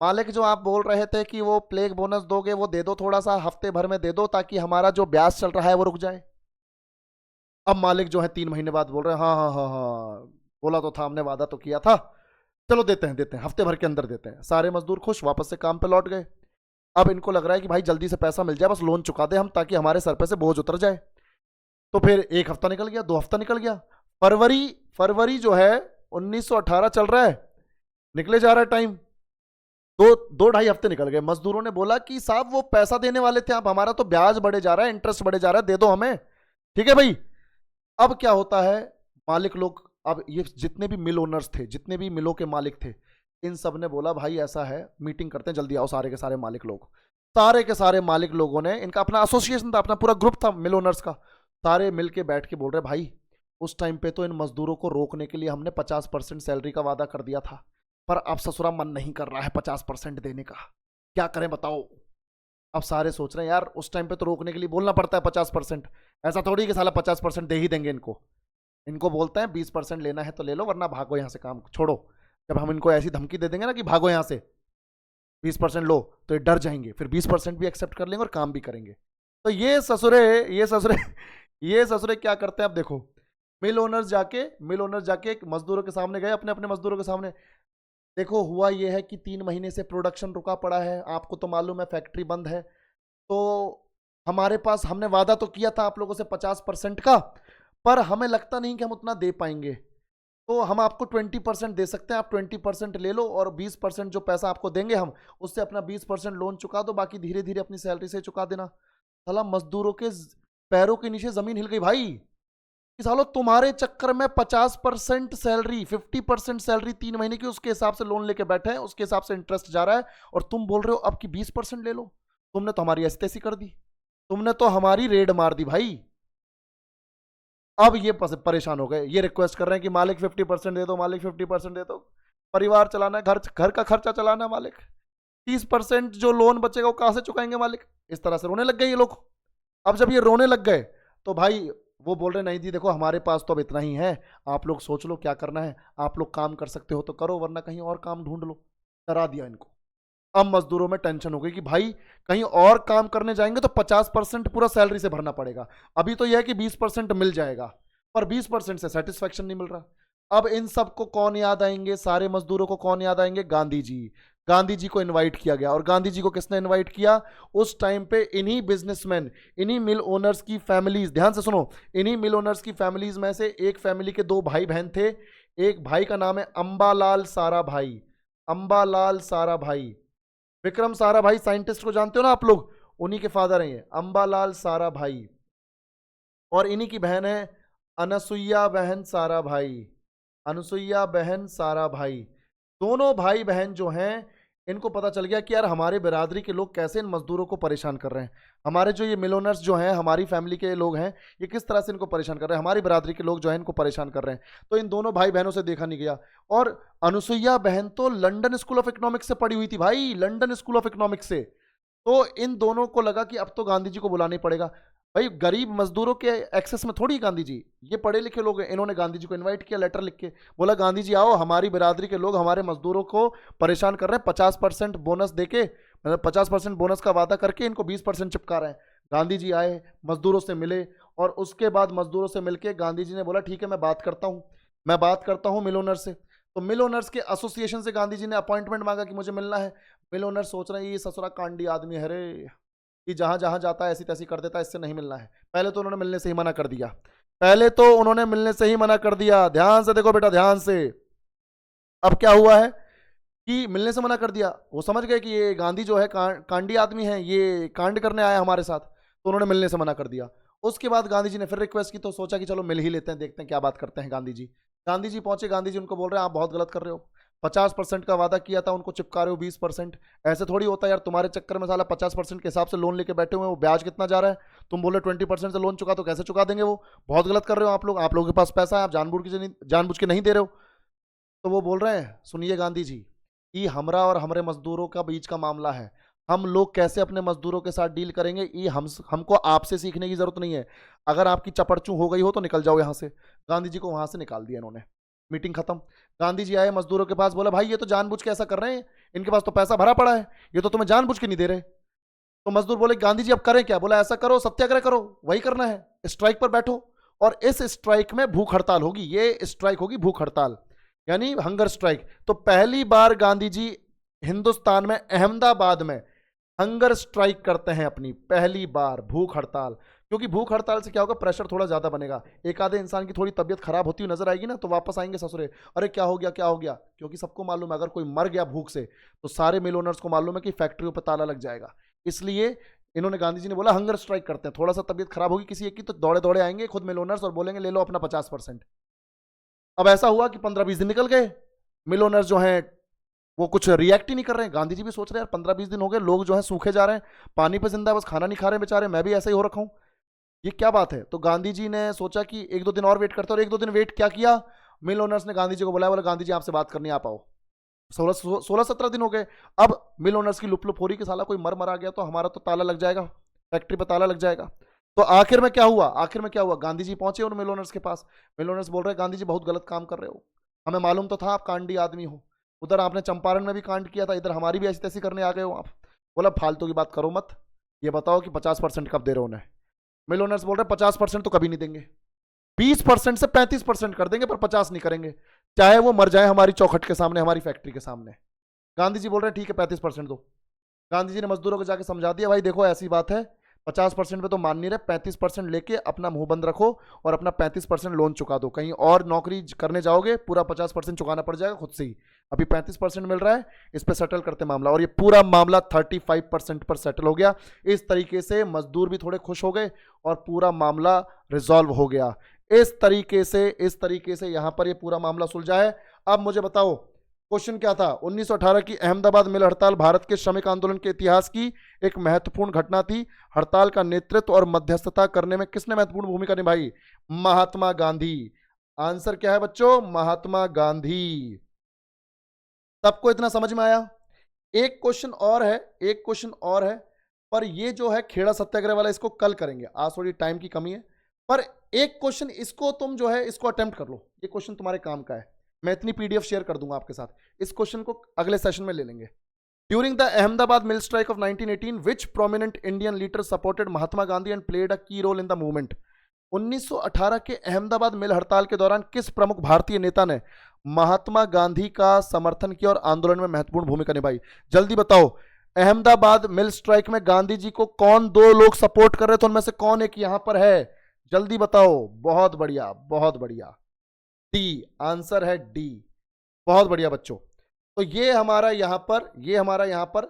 मालिक जो आप बोल रहे थे कि वो प्लेग बोनस दोगे वो दे दो, थोड़ा सा हफ्ते भर में दे दो ताकि हमारा जो ब्याज चल रहा है वो रुक जाए। अब मालिक जो है 3 महीने बाद बोल रहे हैं हाँ हाँ हाँ हाँ, बोला तो था, हमने वादा तो किया था, चलो देते हैं हफ्ते भर के अंदर देते हैं। सारे मजदूर खुश, वापस से काम पे लौट गए। अब इनको लग रहा है कि भाई जल्दी से पैसा मिल जाए, बस लोन चुका दे हम, ताकि हमारे सर पे से बोझ उतर जाए। तो फिर 1 हफ्ता निकल गया, 2 हफ्ता निकल गया, फरवरी फरवरी जो है 1918 चल रहा है, निकले जा रहा है टाइम, 2-2.5 हफ्ते निकल गए। मजदूरों ने बोला कि साहब वो पैसा देने वाले थे आप, हमारा तो ब्याज बढ़े जा रहा है, इंटरेस्ट बढ़े जा रहा है, दे दो हमें। ठीक है भाई। अब क्या होता है, मालिक लोग, अब ये जितने भी मिल ओनर्स थे, जितने भी मिलों के मालिक थे, इन सब ने बोला भाई ऐसा है, मीटिंग करते हैं, जल्दी आओ सारे के सारे मालिक लोग। सारे के सारे मालिक लोगों ने, इनका अपना एसोसिएशन था, अपना पूरा ग्रुप था मिल ओनर्स का, सारे मिल के बैठ के बोल रहे भाई उस टाइम पे तो इन मजदूरों को रोकने के लिए हमने 50% सैलरी का वादा कर दिया था, पर अब ससुरा मन नहीं कर रहा है 50% देने का, क्या करें बताओ। अब सारे सोच रहे हैं यार उस टाइम पे तो रोकने के लिए बोलना पड़ता है 50%, ऐसा थोड़ी कि साला 50% दे ही देंगे इनको। इनको बोलते हैं 20% लेना है तो ले लो, वरना भागो यहाँ से, काम छोड़ो। जब हम इनको ऐसी धमकी दे देंगे ना कि भागो यहाँ से 20% लो, तो ये डर जाएंगे, फिर 20% भी एक्सेप्ट कर लेंगे और काम भी करेंगे। तो ये ससुरे ये ससुरे क्या करते हैं, अब देखो, मिल ओनर्स जाके एक मजदूरों के सामने गए, अपने अपने मजदूरों के सामने, देखो हुआ ये है कि 3 महीने से प्रोडक्शन रुका पड़ा है, आपको तो मालूम है फैक्ट्री बंद है, तो हमारे पास, हमने वादा तो किया था आप लोगों से 50% का, पर हमें लगता नहीं कि हम उतना दे पाएंगे, तो हम आपको 20% दे सकते हैं, आप 20% ले लो, और 20% जो पैसा आपको देंगे हम, उससे अपना 20% लोन चुका दो, बाकी धीरे धीरे अपनी सैलरी से चुका देना। साला मजदूरों के पैरों के नीचे जमीन हिल गई भाई, कि सालो तुम्हारे चक्कर में 50% सैलरी, 50% सैलरी 3 महीने की, उसके हिसाब से लोन लेके बैठे हैं, उसके हिसाब से इंटरेस्ट जा रहा है, और तुम बोल रहे हो अब की 20% ले लो। तुमने तो हमारी ऐसी तैसी कर दी, तुमने तो हमारी रेड मार दी भाई। अब ये परेशान हो गए, ये रिक्वेस्ट कर रहे हैं कि मालिक 50% दे दो, मालिक 50% दे दो, परिवार चलाना है, घर का खर्चा चलाना है मालिक, 30% जो लोन बचेगा वो कहां से चुकाएंगे मालिक। इस तरह से रोने लग गए ये लोग। अब जब ये रोने लग गए तो भाई वो बोल रहे नहीं जी देखो हमारे पास तो अब इतना ही है, आप लोग सोच लो क्या करना है, आप लोग काम कर सकते हो तो करो, वरना कहीं और काम ढूंढ लो। डरा दिया इनको। अब मजदूरों में टेंशन हो गई कि भाई कहीं और काम करने जाएंगे तो 50% पूरा सैलरी से भरना पड़ेगा, अभी तो यह है कि 20% मिल जाएगा, पर 20% से सेटिस्फेक्शन नहीं मिल रहा। अब इन सबको कौन याद आएंगे, सारे मजदूरों को कौन याद आएंगे, गांधी जी। गांधी जी को इनवाइट किया गया, और गांधी जी को किसने इनवाइट किया, उस टाइम पे इन्हीं बिजनेसमैन, इन्हीं मिल ओनर्स की फैमिलीज, ध्यान से सुनो, इन्हीं मिल ओनर्स की फैमिलीज में से एक फैमिली के 2 भाई बहन थे। एक भाई का नाम है अंबालाल साराभाई, अंबालाल साराभाई। विक्रम साराभाई साइंटिस्ट को जानते हो ना आप लोग, उन्हीं के फादर हैं ये, अंबालाल साराभाई। और इन्हीं की बहन है अनसुईया बहन साराभाई, अनसुईया बहन साराभाई। दोनों भाई बहन जो हैं, इनको पता चल गया कि यार हमारे बिरादरी के लोग कैसे इन मजदूरों को परेशान कर रहे हैं, हमारे जो ये मिलोनर्स जो हैं, हमारी फैमिली के लोग हैं, ये किस तरह से इनको परेशान कर रहे हैं, हमारी बिरादरी के लोग जो हैं इनको परेशान कर रहे हैं। तो इन दोनों भाई बहनों से देखा नहीं गया। और अनुसुईया बहन तो लंदन स्कूल ऑफ इकोनॉमिक्स से पढ़ी हुई थी भाई, लंदन स्कूल ऑफ इकोनॉमिक्स से। तो इन दोनों को लगा कि अब तो गांधी जी को बुलाना ही पड़ेगा भाई, गरीब मजदूरों के एक्सेस में थोड़ी गांधी जी, ये पढ़े लिखे लोग हैं। इन्होंने गांधी जी को इनवाइट किया, लेटर लिख के बोला गांधी जी आओ, हमारी बिरादरी के लोग हमारे मजदूरों को परेशान कर रहे हैं, 50% बोनस देके, मतलब 50% बोनस का वादा करके इनको 20% चिपका रहे हैं। गांधी जी आए, मजदूरों से मिले, और उसके बाद मजदूरों से मिलके गांधी जी ने बोला ठीक है मैं बात करता हूँ मिल ओनर से। तो मिल ओनर्स के एसोसिएशन से गांधी जी ने अपॉइंटमेंट मांगा कि मुझे मिलना है। मिल ओनर सोच रहे हैं ये ससुरा कांडी आदमी है रे, कि जहां जहां जाता है ऐसी तैसी कर देता है, इससे नहीं मिलना है। पहले तो उन्होंने मिलने से ही मना कर दिया, ध्यान से देखो बेटा, ध्यान से। अब क्या हुआ है कि मिलने से मना कर दिया, वो समझ गए कि ये गांधी जो है कांडी आदमी है, ये कांड करने आया हमारे साथ, तो उन्होंने मिलने से मना कर दिया। उसके बाद गांधी जी ने फिर रिक्वेस्ट की, तो सोचा कि चलो मिल ही लेते हैं, देखते हैं क्या बात करते हैं गांधी जी। गांधी जी पहुंचे, गांधी जी उनको बोल रहे हैं आप बहुत गलत कर रहे हो, 50% का वादा किया था, उनको चिपका रहे हो 20%। ऐसे थोड़ी होता है यार, तुम्हारे चक्कर में साला 50% के हिसाब से लोन लेके बैठे हुए हैं, वो ब्याज कितना जा रहा है, तुम बोल रहे 20% से लोन चुका, तो कैसे चुका देंगे, वो बहुत गलत कर रहे हो आप लोगों के पास पैसा है, आप जानबूझ के नहीं दे रहे हो। तो वो बोल रहे हैं सुनिए गांधी जी, ये हमरा और हमारे मजदूरों का बीच का मामला है, हम लोग कैसे अपने मजदूरों के साथ डील करेंगे, ये हमको आपसे सीखने की जरूरत नहीं है, अगर आपकी चपड़चू हो गई हो तो निकल जाओ यहाँ से। गांधी जी को वहां से निकाल दिया इन्होंने, मीटिंग खत्म। गांधी जी आए मजदूरों के पास, बोला भाई ये तो जानबूझ के ऐसा कर रहे हैं, इनके पास तो पैसा भरा पड़ा है, ये तो तुम्हें जानबूझ के नहीं दे रहे। तो मजदूर बोले गांधी जी अब करें क्या, बोला ऐसा करो सत्याग्रह करो, वही करना है, स्ट्राइक पर बैठो, और इस स्ट्राइक में भूख हड़ताल होगी, ये स्ट्राइक होगी भूख हड़ताल, यानी हंगर स्ट्राइक। तो पहली बार गांधी जी हिंदुस्तान में अहमदाबाद में हंगर स्ट्राइक करते हैं अपनी पहली बार, भूख हड़ताल। क्योंकि भूख हड़ताल से क्या होगा, प्रेशर थोड़ा ज्यादा बनेगा। एक आधे इंसान की थोड़ी तबियत खराब होती हुई नजर आएगी ना, तो वापस आएंगे ससुरे, अरे क्या हो गया क्या हो गया। क्योंकि सबको मालूम है अगर कोई मर गया भूख से तो सारे मिल ओनर्स को मालूम है कि फैक्ट्रियों पर ताला लग जाएगा। इसलिए इन्होंने, गांधी जी ने बोला हंगर स्ट्राइक करते हैं। थोड़ा सा तबियत खराब होगी किसी एक की तो दौड़े दौड़े आएंगे खुद मिल ओनर्स और बोलेंगे ले लो अपना 50%। अब ऐसा हुआ कि 15-20 दिन निकल गए, मिल ओनर्स जो हैं वो कुछ रिएक्ट ही नहीं कर रहे हैं। गांधी जी भी सोच रहे हैं यार 15-20 दिन हो गए, लोग जो है सूखे जा रहे हैं, पानी पे जिंदा है, बस खाना नहीं खा रहे बेचारे, मैं भी ऐसा ही हो रखा हूं, ये क्या बात है। तो गांधी जी ने सोचा कि 1-2 दिन और वेट करते हैं। और 1-2 दिन वेट क्या किया, मिल ओनर्स ने गांधी जी को बुलाया, बोला गांधी जी आपसे बात करनी, आप आओ। 16-17 दिन हो गए। अब मिल ओनर्स की लुप लुप हो रही कि साला कोई मर मरा गया तो हमारा तो ताला लग जाएगा, फैक्ट्री पर ताला लग जाएगा। तो आखिर में क्या हुआ, आखिर में क्या हुआ, गांधी जी पहुंचे उन मिल ओनर्स के पास। मिल ओनर्स बोल रहे गांधी जी बहुत गलत काम कर रहे हो, हमें मालूम तो था आप कांडी आदमी हो, उधर आपने चंपारण में भी कांड किया था, इधर हमारी भी ऐसी तैसी करने आ गए हो आप। बोला फालतू की बात करो मत, ये बताओ कि 50% कब दे रहे हो उन्हें। मिल ओनर्स बोल रहे 50% तो कभी नहीं देंगे, 20% से 35% कर देंगे पर 50 नहीं करेंगे, चाहे वो मर जाए हमारी चौखट के सामने, हमारी फैक्ट्री के सामने। गांधी जी बोल रहे ठीक है 35% दो। गांधी जी ने मजदूरों को जाके समझा दिया, भाई देखो ऐसी बात है, 50% पे तो मान नहीं रहे, 35% लेके अपना मुंह बंद रखो और अपना 35% लोन चुका दो। कहीं और नौकरी करने जाओगे पूरा 50% चुकाना पड़ जाएगा खुद से ही। अभी 35% मिल रहा है, इस पे सेटल करते मामला। और ये पूरा मामला 35% पर सेटल हो गया। इस तरीके से मजदूर भी थोड़े खुश हो गए और पूरा मामला रिजॉल्व हो गया। इस तरीके से यहां पर ये पूरा मामला सुलझा है। अब मुझे बताओ क्वेश्चन क्या था। 1918 की अहमदाबाद मिल हड़ताल भारत के श्रमिक आंदोलन के इतिहास की एक महत्वपूर्ण घटना थी। हड़ताल का नेतृत्व और मध्यस्थता करने में किसने महत्वपूर्ण भूमिका निभाई, महात्मा गांधी। आंसर क्या है बच्चों, महात्मा गांधी। सबको इतना समझ में आया। एक क्वेश्चन और है, एक क्वेश्चन और है, पर ये जो है खेड़ा सत्याग्रह वाला इसको कल करेंगे, आज थोड़ी टाइम की कमी है। पर एक क्वेश्चन इसको तुम जो है इसको अटेम्प्ट कर लो, ये क्वेश्चन तुम्हारे काम का है। मैं इतनी पीडीएफ शेयर कर दूंगा आपके साथ, इस क्वेश्चन को अगले सेशन में ले लेंगे। During the Ahmedabad mill strike off 1918 which prominent Indian leader supported Mahatma Gandhi and played a की रोल इन द मूवमेंट। 1918 के अहमदाबाद मिल हड़ताल के दौरान किस प्रमुख भारतीय नेता ने महात्मा गांधी का समर्थन किया और आंदोलन में महत्वपूर्ण भूमिका निभाई। जल्दी बताओ, अहमदाबाद मिल स्ट्राइक में गांधी जी को कौन दो लोग सपोर्ट कर रहे थे, उनमें से कौन एक यहां पर है, जल्दी बताओ। बहुत बढ़िया बहुत बढ़िया, डी आंसर है, डी। बहुत बढ़िया बच्चों। तो ये हमारा यहां पर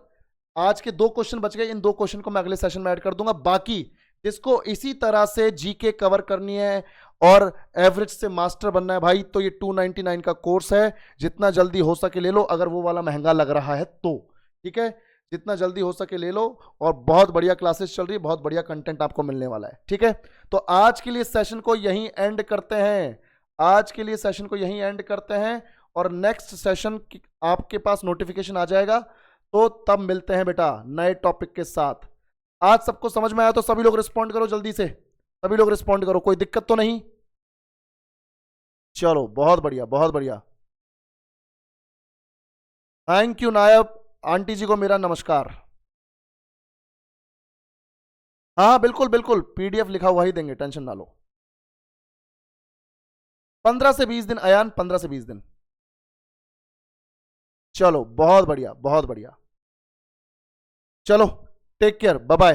आज के 2 क्वेश्चन बच गए। इन 2 क्वेश्चन को मैं अगले सेशन में ऐड कर दूंगा। बाकी जिसको इसी तरह से जीके कवर करनी है और एवरेज से मास्टर बनना है भाई, तो ये 299 का कोर्स है, जितना जल्दी हो सके ले लो, अगर वो वाला महंगा लग रहा है तो। ठीक है, जितना जल्दी हो सके ले लो। और बहुत बढ़िया क्लासेस चल रही है, बहुत बढ़िया कंटेंट आपको मिलने वाला है। ठीक है, तो आज के लिए सेशन को यहीं एंड करते हैं, आज के लिए सेशन को यहीं एंड करते हैं। और नेक्स्ट सेशन आपके पास नोटिफिकेशन आ जाएगा, तो तब मिलते हैं बेटा नए टॉपिक के साथ। आज सबको समझ में आया तो सभी लोग रिस्पॉन्ड करो जल्दी से, सभी लोग रिस्पॉन्ड करो, कोई दिक्कत तो नहीं। चलो बहुत बढ़िया बहुत बढ़िया, थैंक यू नायब आंटी जी को मेरा नमस्कार। हाँ बिल्कुल बिल्कुल, पीडीएफ लिखा हुआ ही देंगे, टेंशन ना लो। 15 से 20 दिन अयान, 15 से 20 दिन। चलो बहुत बढ़िया बहुत बढ़िया, चलो टेक केयर, बाय बाय।